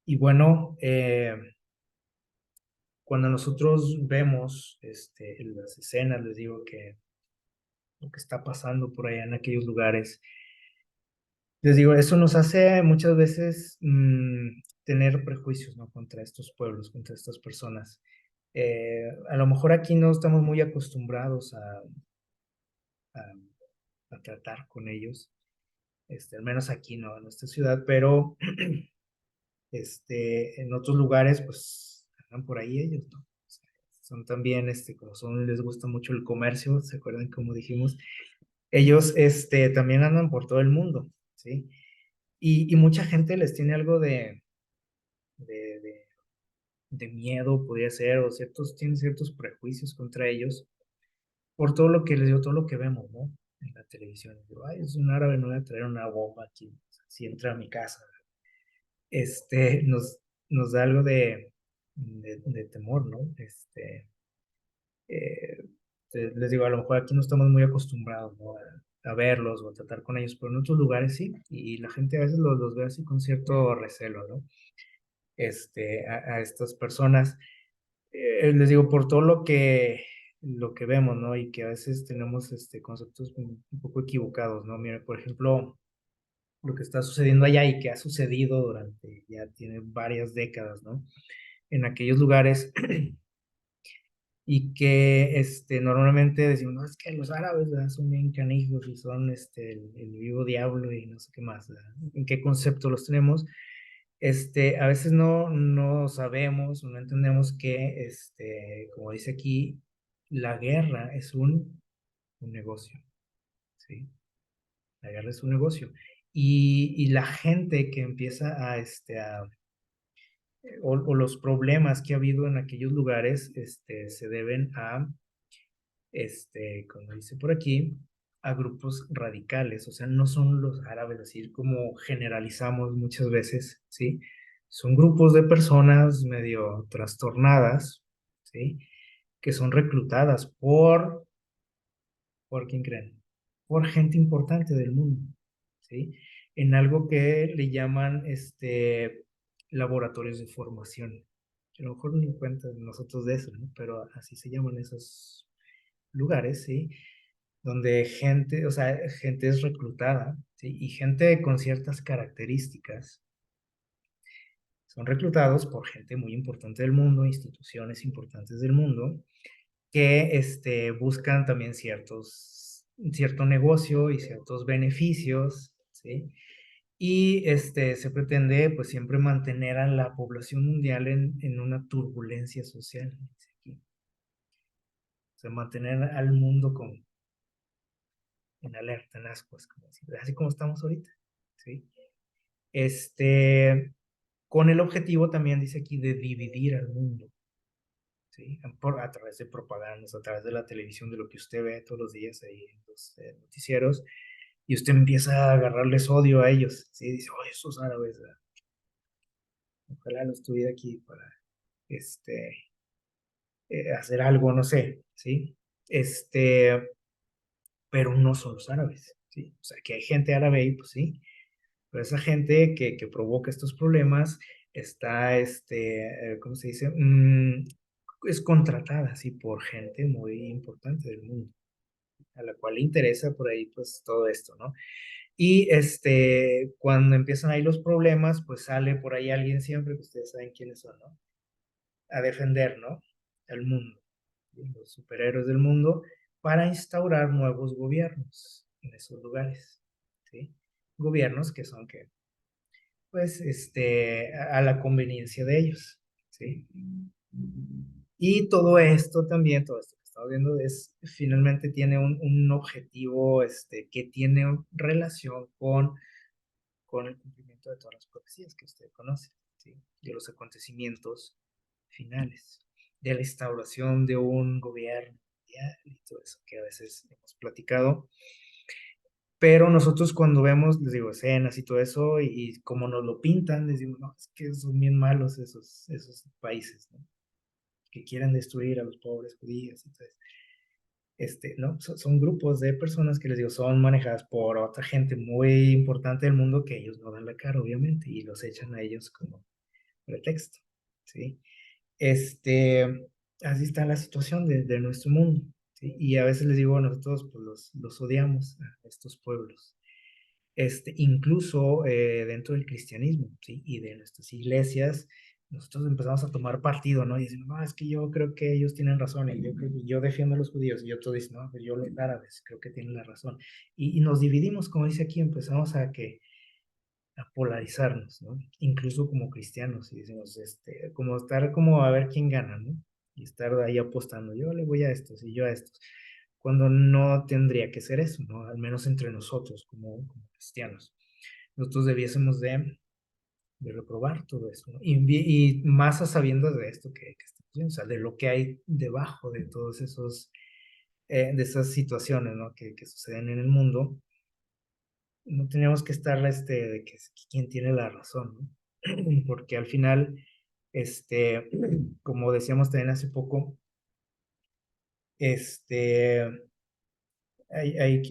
Y bueno, cuando nosotros vemos en las escenas, les digo que lo que está pasando por allá en aquellos lugares, les digo, eso nos hace muchas veces tener prejuicios, ¿no? Contra estos pueblos, contra estas personas. A lo mejor aquí no estamos muy acostumbrados a tratar con ellos, al menos aquí no, en esta ciudad, pero en otros lugares, pues, andan por ahí ellos, ¿no? O sea, son también, como son, les gusta mucho el comercio, ¿se acuerdan como dijimos? Ellos, también andan por todo el mundo, ¿sí? Y mucha gente les tiene algo de, de, de miedo, podría ser, o tienen ciertos prejuicios contra ellos, por todo lo que les digo, todo lo que vemos, ¿no? En la televisión. Digo, ay, es un árabe, no voy a traer una bomba aquí, si entra a mi casa. Nos, nos da algo de temor, ¿no? Eh, les digo, a lo mejor aquí no estamos muy acostumbrados, ¿no? A verlos o a tratar con ellos, pero en otros lugares sí, y la gente a veces los ve así con cierto recelo, ¿no? A estas personas. Les digo, por todo lo que vemos, ¿no? Y que a veces tenemos conceptos un poco equivocados, ¿no? Mira, por ejemplo, lo que está sucediendo allá y que ha sucedido durante, ya tiene varias décadas, ¿no? En aquellos lugares y que normalmente decimos, no, es que los árabes, ¿verdad? Son bien canijos y son el vivo diablo y no sé qué más, ¿verdad? ¿En qué concepto los tenemos? A veces no sabemos o no entendemos que, como dice aquí, la guerra es un negocio, ¿sí? La guerra es un negocio. Y la gente que empieza o los problemas que ha habido en aquellos lugares, se deben a, como dice por aquí, a grupos radicales, o sea, no son los árabes, así como generalizamos muchas veces, ¿sí? Son grupos de personas medio trastornadas, ¿sí? Que son reclutadas ¿por quién creen? Por gente importante del mundo, ¿sí? En algo que le llaman, laboratorios de formación. A lo mejor ni cuenta nosotros de eso, ¿no? Pero así se llaman esos lugares, ¿sí? Donde gente, o sea, gente es reclutada, ¿sí? Y gente con ciertas características son reclutados por gente muy importante del mundo, instituciones importantes del mundo, que buscan también cierto negocio y ciertos beneficios, ¿sí? Y se pretende pues siempre mantener a la población mundial en una turbulencia social, dice aquí. O sea, mantener al mundo en alerta, en ascuas, así como estamos ahorita, ¿sí? Con el objetivo también, dice aquí, de dividir al mundo, ¿sí? A través de propagandas, a través de la televisión, de lo que usted ve todos los días ahí en los noticieros, y usted empieza a agarrarles odio a ellos, ¿sí? Dice, oh, esos árabes, ojalá no estuviera aquí para, hacer algo, no sé, ¿sí? Pero no son los árabes, ¿sí? O sea, que hay gente árabe ahí, pues sí, pero esa gente que provoca estos problemas está, ¿cómo se dice? Es contratada, sí, por gente muy importante del mundo, a la cual le interesa por ahí, pues, todo esto, ¿no? Y cuando empiezan ahí los problemas, pues sale por ahí alguien siempre, que ustedes saben quiénes son, ¿no? A defender, ¿no? Al mundo, ¿sí? Los superhéroes del mundo, para instaurar nuevos gobiernos en esos lugares, ¿sí? Gobiernos que son que pues, a la conveniencia de ellos, ¿sí? Y todo esto también, todo esto que estamos viendo, finalmente tiene un objetivo, que tiene relación con el cumplimiento de todas las profecías que usted conoce, ¿sí? De los acontecimientos finales, de la instauración de un gobierno mundial y todo eso que a veces hemos platicado. Pero nosotros cuando vemos, les digo, escenas y todo eso, y como nos lo pintan, les digo, no, es que son bien malos esos países, ¿no? que quieren destruir a los pobres judíos. Entonces, ¿no? Son grupos de personas que les digo, son manejadas por otra gente muy importante del mundo que ellos no dan la cara, obviamente, y los echan a ellos como pretexto, ¿sí? Este, Así está la situación de nuestro mundo, ¿sí? Y a veces les digo, nosotros pues los odiamos a estos pueblos. Incluso dentro del cristianismo, ¿sí? Y de nuestras iglesias, nosotros empezamos a tomar partido, ¿no? Y decimos, no, es que yo creo que ellos tienen razón, y yo defiendo a los judíos, y otro dice, no, pues yo los árabes creo que tienen la razón. Y nos dividimos, como dice aquí, empezamos a polarizarnos, ¿no? Incluso como cristianos, y decimos, como estar como a ver quién gana, ¿no? Y estar ahí apostando, yo le voy a estos y yo a estos, cuando no tendría que ser eso, ¿no? Al menos entre nosotros como cristianos. Nosotros debiésemos de reprobar todo eso, ¿no? Y más a sabiendo de esto que estamos viendo, o sea, de lo que hay debajo de todos esos, de esas situaciones, ¿no? Que suceden en el mundo, no tenemos que estar, de que quién tiene la razón, ¿no? Porque al final, como decíamos también hace poco, este, hay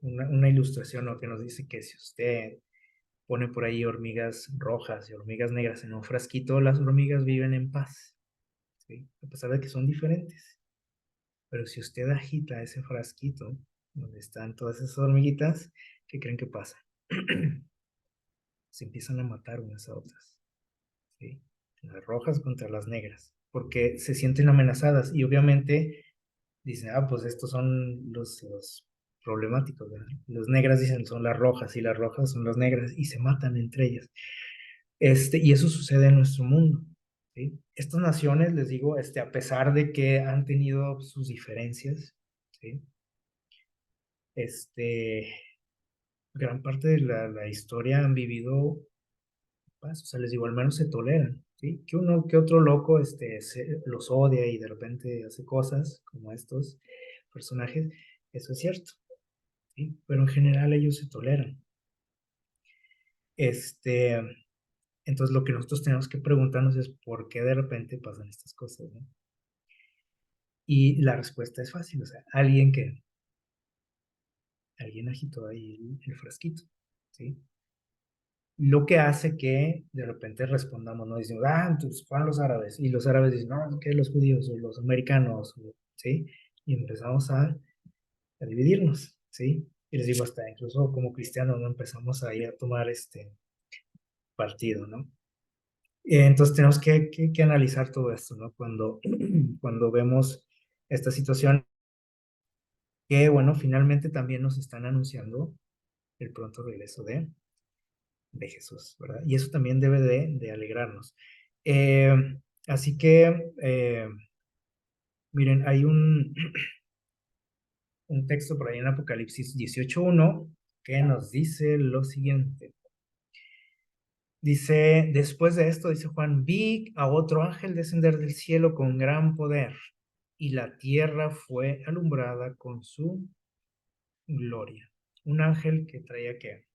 una ilustración, ¿no? Que nos dice que si usted pone por ahí hormigas rojas y hormigas negras en un frasquito, las hormigas viven en paz, ¿sí? A pesar de que son diferentes. Pero si usted agita ese frasquito donde están todas esas hormiguitas, ¿qué creen que pasa? Se empiezan a matar unas a otras, ¿sí? Las rojas contra las negras, porque se sienten amenazadas y obviamente dicen, ah, pues estos son los problemáticos, ¿verdad? Las negras dicen son las rojas y las rojas son las negras y se matan entre ellas. Y eso sucede en nuestro mundo, ¿sí? Estas naciones, les digo, a pesar de que han tenido sus diferencias, ¿sí? Este, Gran parte de la historia han vivido paz, o sea, les digo, al menos se toleran, ¿sí? Que otro loco, los odia y de repente hace cosas como estos personajes, eso es cierto, ¿sí? Pero en general ellos se toleran. Este, entonces lo que nosotros tenemos que preguntarnos es por qué de repente pasan estas cosas, ¿no? Y la respuesta es fácil, o sea, alguien agitó ahí el frasquito, ¿sí? Lo que hace que de repente respondamos, ¿no? Dicen, ah, entonces fueron los árabes, y los árabes dicen, no, que los judíos, o los americanos, ¿sí? Y empezamos a dividirnos, ¿sí? Y les digo, hasta incluso como cristianos, ¿no? Empezamos ahí a tomar este partido, ¿no? Entonces tenemos que analizar todo esto, ¿no? Cuando vemos esta situación, que bueno, finalmente también nos están anunciando el pronto regreso de Jesús, ¿verdad? Y eso también debe de alegrarnos. Eh, Así que, miren, hay un texto por ahí en Apocalipsis 18:1 que nos dice lo siguiente. Dice, después de esto, dice Juan, vi a otro ángel descender del cielo con gran poder, y la tierra fue alumbrada con su gloria. Un ángel que traía ¿qué?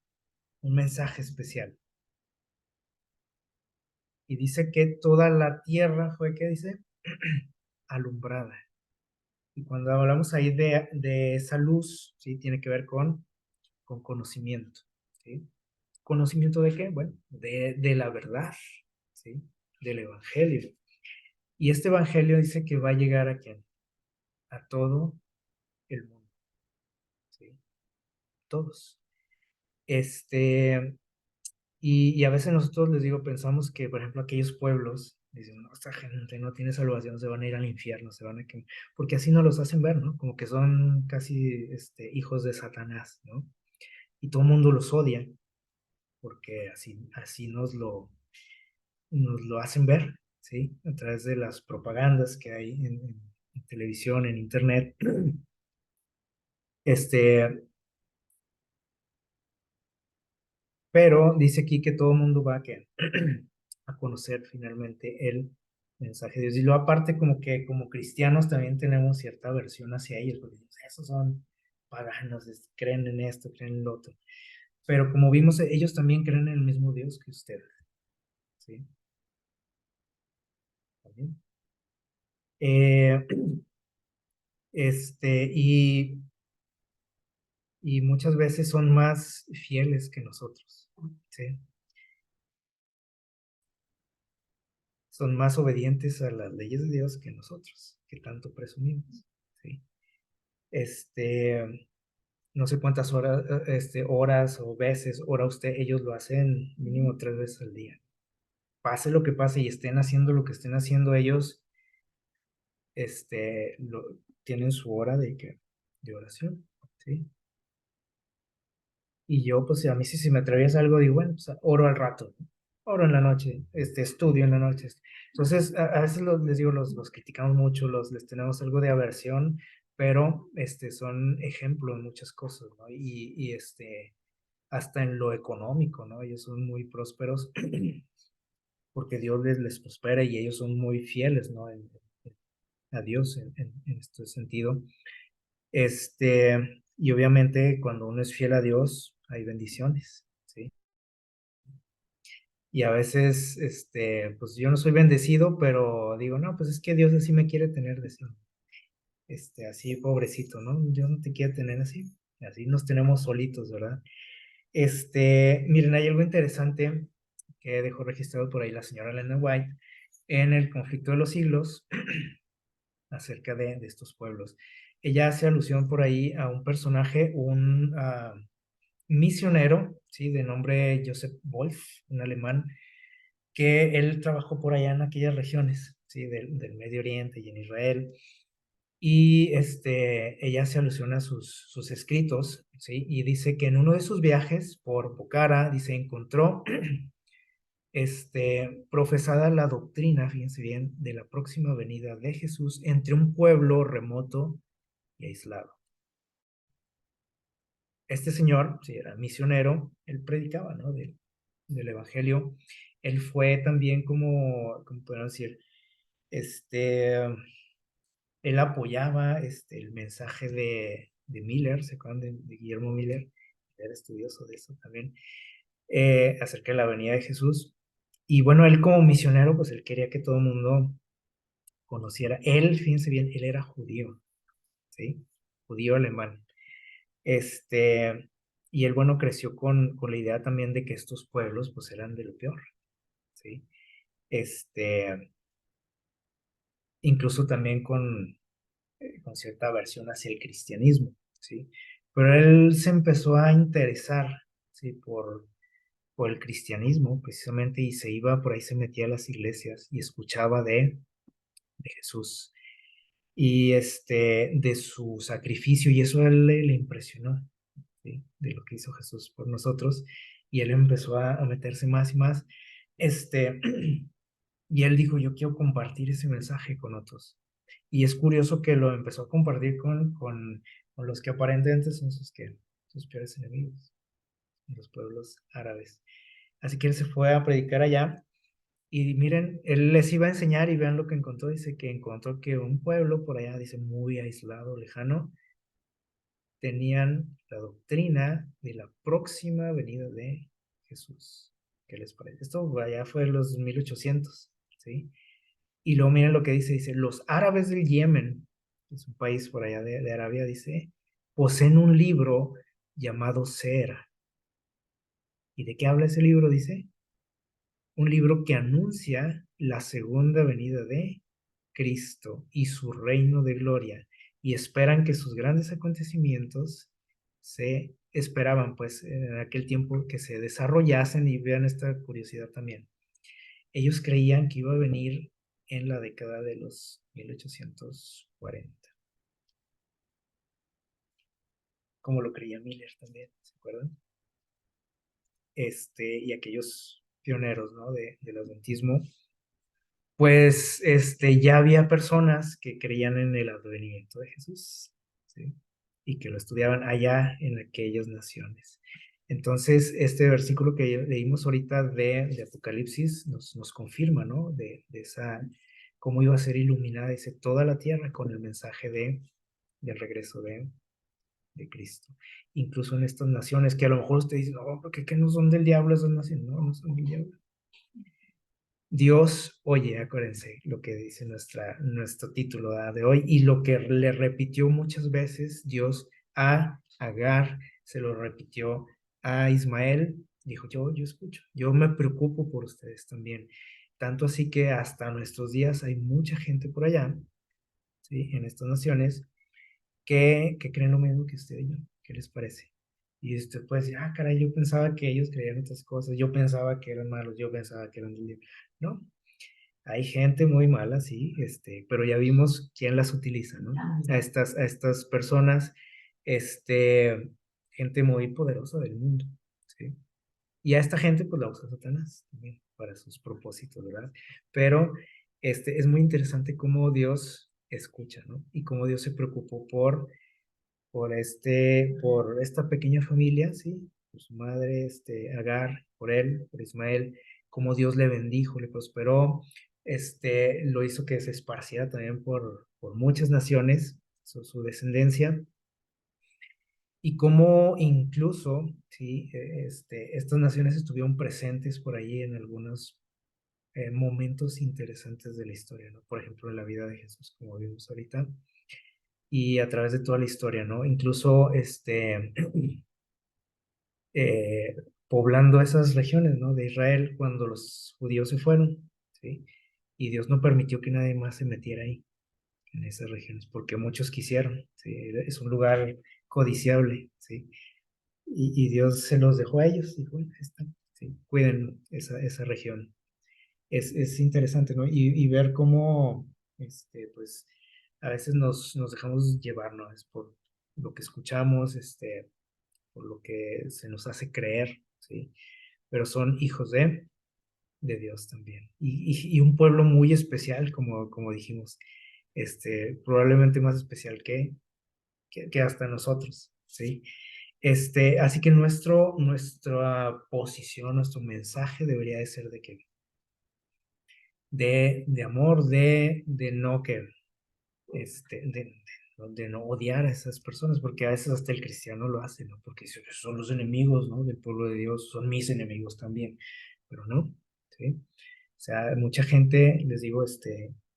Un mensaje especial. Y dice que toda la tierra fue, ¿qué dice? Alumbrada. Y cuando hablamos ahí de esa luz, ¿sí? Tiene que ver con conocimiento, ¿sí? ¿Conocimiento de qué? Bueno, de la verdad, ¿sí? Del evangelio. Y este evangelio dice que va a llegar a quién? A todo el mundo, ¿sí? Todos. Este, y a veces nosotros les digo, pensamos que, por ejemplo, aquellos pueblos, dicen, no, esta gente no tiene salvación, se van a ir al infierno, se van a quemar, porque así nos los hacen ver, ¿no? Como que son casi hijos de Satanás, ¿no? Y todo el mundo los odia, porque así nos lo hacen ver, ¿sí? A través de las propagandas que hay en televisión, en internet. Este, pero dice aquí que todo el mundo va a conocer finalmente el mensaje de Dios. Y lo aparte como que como cristianos también tenemos cierta aversión hacia ellos, porque decimos, esos son paganos, creen en esto, creen en lo otro. Pero como vimos, ellos también creen en el mismo Dios que ustedes, ¿sí? ¿También? Eh, y muchas veces son más fieles que nosotros, ¿sí? Son más obedientes a las leyes de Dios que nosotros, que tanto presumimos, ¿sí? No sé cuántas horas, horas o veces ora usted, ellos lo hacen mínimo 3 veces al día. Pase lo que pase y estén haciendo lo que estén haciendo ellos, tienen su hora de oración, ¿sí? Y yo, pues a mí sí, si me atrevies algo, digo, bueno, pues oro al rato, oro en la noche, estudio en la noche. Entonces, a veces les digo, los criticamos mucho, les tenemos algo de aversión, pero son ejemplo en muchas cosas, ¿no? Hasta en lo económico, ¿no? Ellos son muy prósperos porque Dios les prospera y ellos son muy fieles, ¿no? A Dios en este sentido. Y obviamente cuando uno es fiel a Dios, hay bendiciones, ¿sí? Y a veces, pues yo no soy bendecido, pero digo, no, pues es que Dios así me quiere tener, así pobrecito, ¿no? Yo no te quiero tener así. Así nos tenemos solitos, ¿verdad? Miren, hay algo interesante que dejó registrado por ahí la señora Elena White en el conflicto de los siglos acerca de estos pueblos. Ella hace alusión por ahí a un personaje, un misionero, ¿sí? De nombre Joseph Wolf, un alemán, que él trabajó por allá en aquellas regiones, ¿sí? Del Medio Oriente y en Israel. Y ella se alusiona a sus escritos, ¿sí? Y dice que en uno de sus viajes por Pokhara, dice, encontró profesada la doctrina, fíjense bien, de la próxima venida de Jesús entre un pueblo remoto y aislado. Este señor, si era misionero, él predicaba, ¿no? Del Evangelio. Él fue también como podemos decir, él apoyaba el mensaje de Miller, ¿se acuerdan de Guillermo Miller? Era estudioso de eso también, acerca de la venida de Jesús. Y bueno, él como misionero, pues él quería que todo el mundo conociera. Él, fíjense bien, él era judío, ¿sí? Judío alemán. Y él, bueno, creció con la idea también de que estos pueblos, pues, eran de lo peor, ¿sí? Incluso también con cierta aversión hacia el cristianismo, ¿sí? Pero él se empezó a interesar, ¿sí? Por el cristianismo, precisamente, y se iba, por ahí se metía a las iglesias y escuchaba de Jesús y de su sacrificio, y eso a él le impresionó, ¿sí? De lo que hizo Jesús por nosotros, y él empezó a meterse más y más, y él dijo, yo quiero compartir ese mensaje con otros, y es curioso que lo empezó a compartir con los que aparentemente son sus peores enemigos, los pueblos árabes. Así que él se fue a predicar allá. Y miren, él les iba a enseñar y vean lo que encontró. Dice que encontró que un pueblo por allá, dice, muy aislado, lejano, tenían la doctrina de la próxima venida de Jesús. ¿Qué les parece? Esto allá fue en los 1800, ¿sí? Y luego miren lo que dice, los árabes del Yemen, que es un país por allá de Arabia, dice, poseen un libro llamado Sera. ¿Y de qué habla ese libro? Dice, un libro que anuncia la segunda venida de Cristo y su reino de gloria, y esperan que sus grandes acontecimientos se esperaban, pues, en aquel tiempo que se desarrollasen, y vean esta curiosidad también. Ellos creían que iba a venir en la década de los 1840, como lo creía Miller también, ¿se acuerdan? Y aquellos pioneros, ¿no? Del adventismo, pues ya había personas que creían en el advenimiento de Jesús, ¿sí? Y que lo estudiaban allá en aquellas naciones. Entonces, este versículo que leímos ahorita de Apocalipsis nos confirma, ¿no? De esa, cómo iba a ser iluminada, dice, toda la tierra con el mensaje del regreso de Cristo. Incluso en estas naciones que a lo mejor usted dice, no, porque que no son del diablo esas naciones, no, no son del diablo. Dios oye, acuérdense lo que dice nuestro título, ¿verdad?, de hoy, y lo que le repitió muchas veces Dios a Agar, se lo repitió a Ismael, dijo, yo escucho, yo me preocupo por ustedes también. Tanto así que hasta nuestros días hay mucha gente por allá, ¿sí?, en estas naciones, que creen lo mismo que usted y yo. ¿Qué les parece? Y usted puede decir, ah, caray, yo pensaba que ellos creían estas cosas, yo pensaba que eran malos, yo pensaba que eran del diablo. No, hay gente muy mala, sí, pero ya vimos quién las utiliza, ¿no? A estas personas, gente muy poderosa del mundo, ¿sí? Y a esta gente, pues la usa Satanás también para sus propósitos, ¿verdad? Pero es muy interesante cómo Dios escucha, ¿no? Y cómo Dios se preocupó por esta pequeña familia, ¿sí? Por su madre, Agar, por él, por Ismael, cómo Dios le bendijo, le prosperó, lo hizo que se esparciera también por muchas naciones, su descendencia, y cómo incluso, ¿sí?, estas naciones estuvieron presentes por ahí en algunos momentos interesantes de la historia, ¿no? Por ejemplo, en la vida de Jesús, como vimos ahorita, y a través de toda la historia, ¿no? Incluso, eh, poblando esas regiones, ¿no?, de Israel cuando los judíos se fueron, ¿sí? Y Dios no permitió que nadie más se metiera ahí, en esas regiones, porque muchos quisieron, ¿sí? Es un lugar codiciable, ¿sí? Y Dios se los dejó a ellos, dijo, bueno, ahí está, ¿sí? Cuiden esa región. Es interesante, ¿no? Y ver cómo, pues, a veces nos dejamos llevar, ¿no? Es por lo que escuchamos, por lo que se nos hace creer, ¿sí? Pero son hijos de Dios también. Y un pueblo muy especial, como dijimos, probablemente más especial que hasta nosotros, ¿sí? Así que nuestra posición, nuestro mensaje debería de ser de que, de amor, de no que, de no odiar a esas personas, porque a veces hasta el cristiano lo hace, ¿no? Porque son los enemigos, ¿no?, del pueblo de Dios, son mis enemigos también, pero no, ¿sí? O sea, mucha gente, les digo,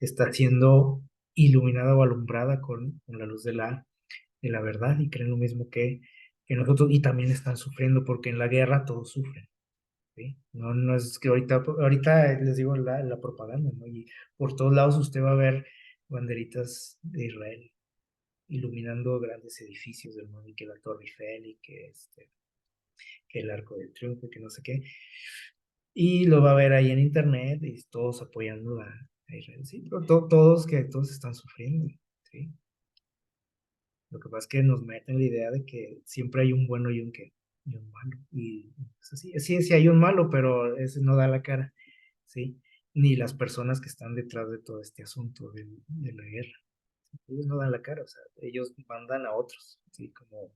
está siendo iluminada o alumbrada con la luz de la verdad y creen lo mismo que nosotros y también están sufriendo porque en la guerra todos sufren, ¿sí? No, no es que ahorita les digo la propaganda, ¿no? Y por todos lados usted va a ver banderitas de Israel iluminando grandes edificios del mundo y que la Torre Eiffel y que el Arco del Triunfo y que no sé qué. Y lo va a ver ahí en internet y todos apoyando a Israel, sí, pero todos están sufriendo, ¿sí? Lo que pasa es que nos meten la idea de que siempre hay un bueno y un malo. Y es así, sí, sí hay un malo, pero ese no da la cara, ¿sí? Ni las personas que están detrás de todo este asunto de la guerra. Ellos no dan la cara, o sea, ellos mandan a otros, ¿sí? Como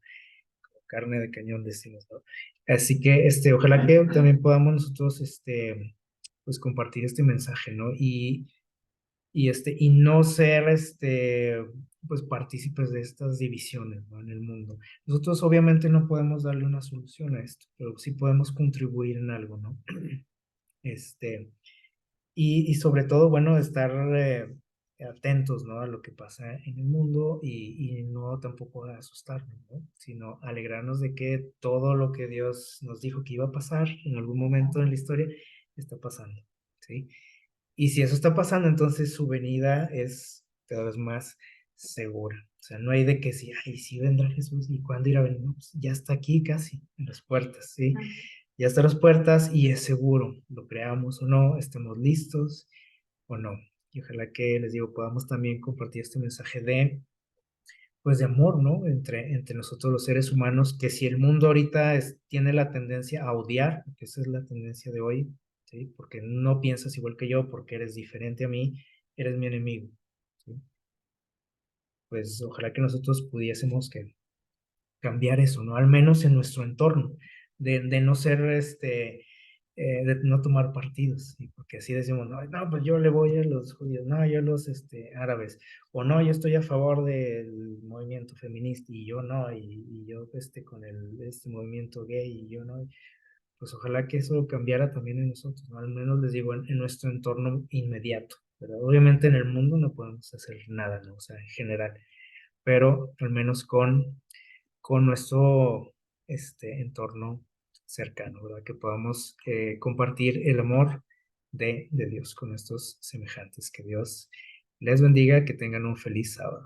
carne de cañón, decimos, ¿no? Así que, ojalá que también podamos nosotros, pues compartir este mensaje, ¿no? Y no ser, pues partícipes de estas divisiones, ¿no?, en el mundo. Nosotros obviamente no podemos darle una solución a esto, pero sí podemos contribuir en algo, ¿no? Este, y sobre todo, bueno, estar atentos, ¿no?, a lo que pasa en el mundo y no tampoco asustarnos, ¿no?, sino alegrarnos de que todo lo que Dios nos dijo que iba a pasar en algún momento en la historia está pasando, ¿sí? Y si eso está pasando, entonces su venida es cada vez más segura. O sea, no hay de que si, ay, sí vendrá Jesús y cuándo irá a venir. No, pues ya está aquí casi, en las puertas, ¿sí? Ya está en las puertas y es seguro, lo creamos o no, estemos listos o no. Y ojalá que, les digo, podamos también compartir este mensaje pues de amor, ¿no? Entre nosotros los seres humanos, que si el mundo ahorita tiene la tendencia a odiar, porque esa es la tendencia de hoy, ¿sí? Porque no piensas igual que yo, porque eres diferente a mí, eres mi enemigo, ¿sí? Pues ojalá que nosotros pudiésemos que cambiar eso, ¿no? Al menos en nuestro entorno, de no ser, de no tomar partidos, ¿sí? Porque así decimos, no, no, pues yo le voy a los judíos, no, yo a los árabes, o no, yo estoy a favor del movimiento feminista y yo no, y yo con este movimiento gay y yo no. pues ojalá que eso cambiara también en nosotros, ¿no? Al menos les digo, en nuestro entorno inmediato, ¿verdad? Obviamente en el mundo no podemos hacer nada, ¿no? O sea, en general, pero al menos con nuestro entorno cercano, ¿verdad? Que podamos compartir el amor de Dios con nuestros semejantes. Que Dios les bendiga, que tengan un feliz sábado.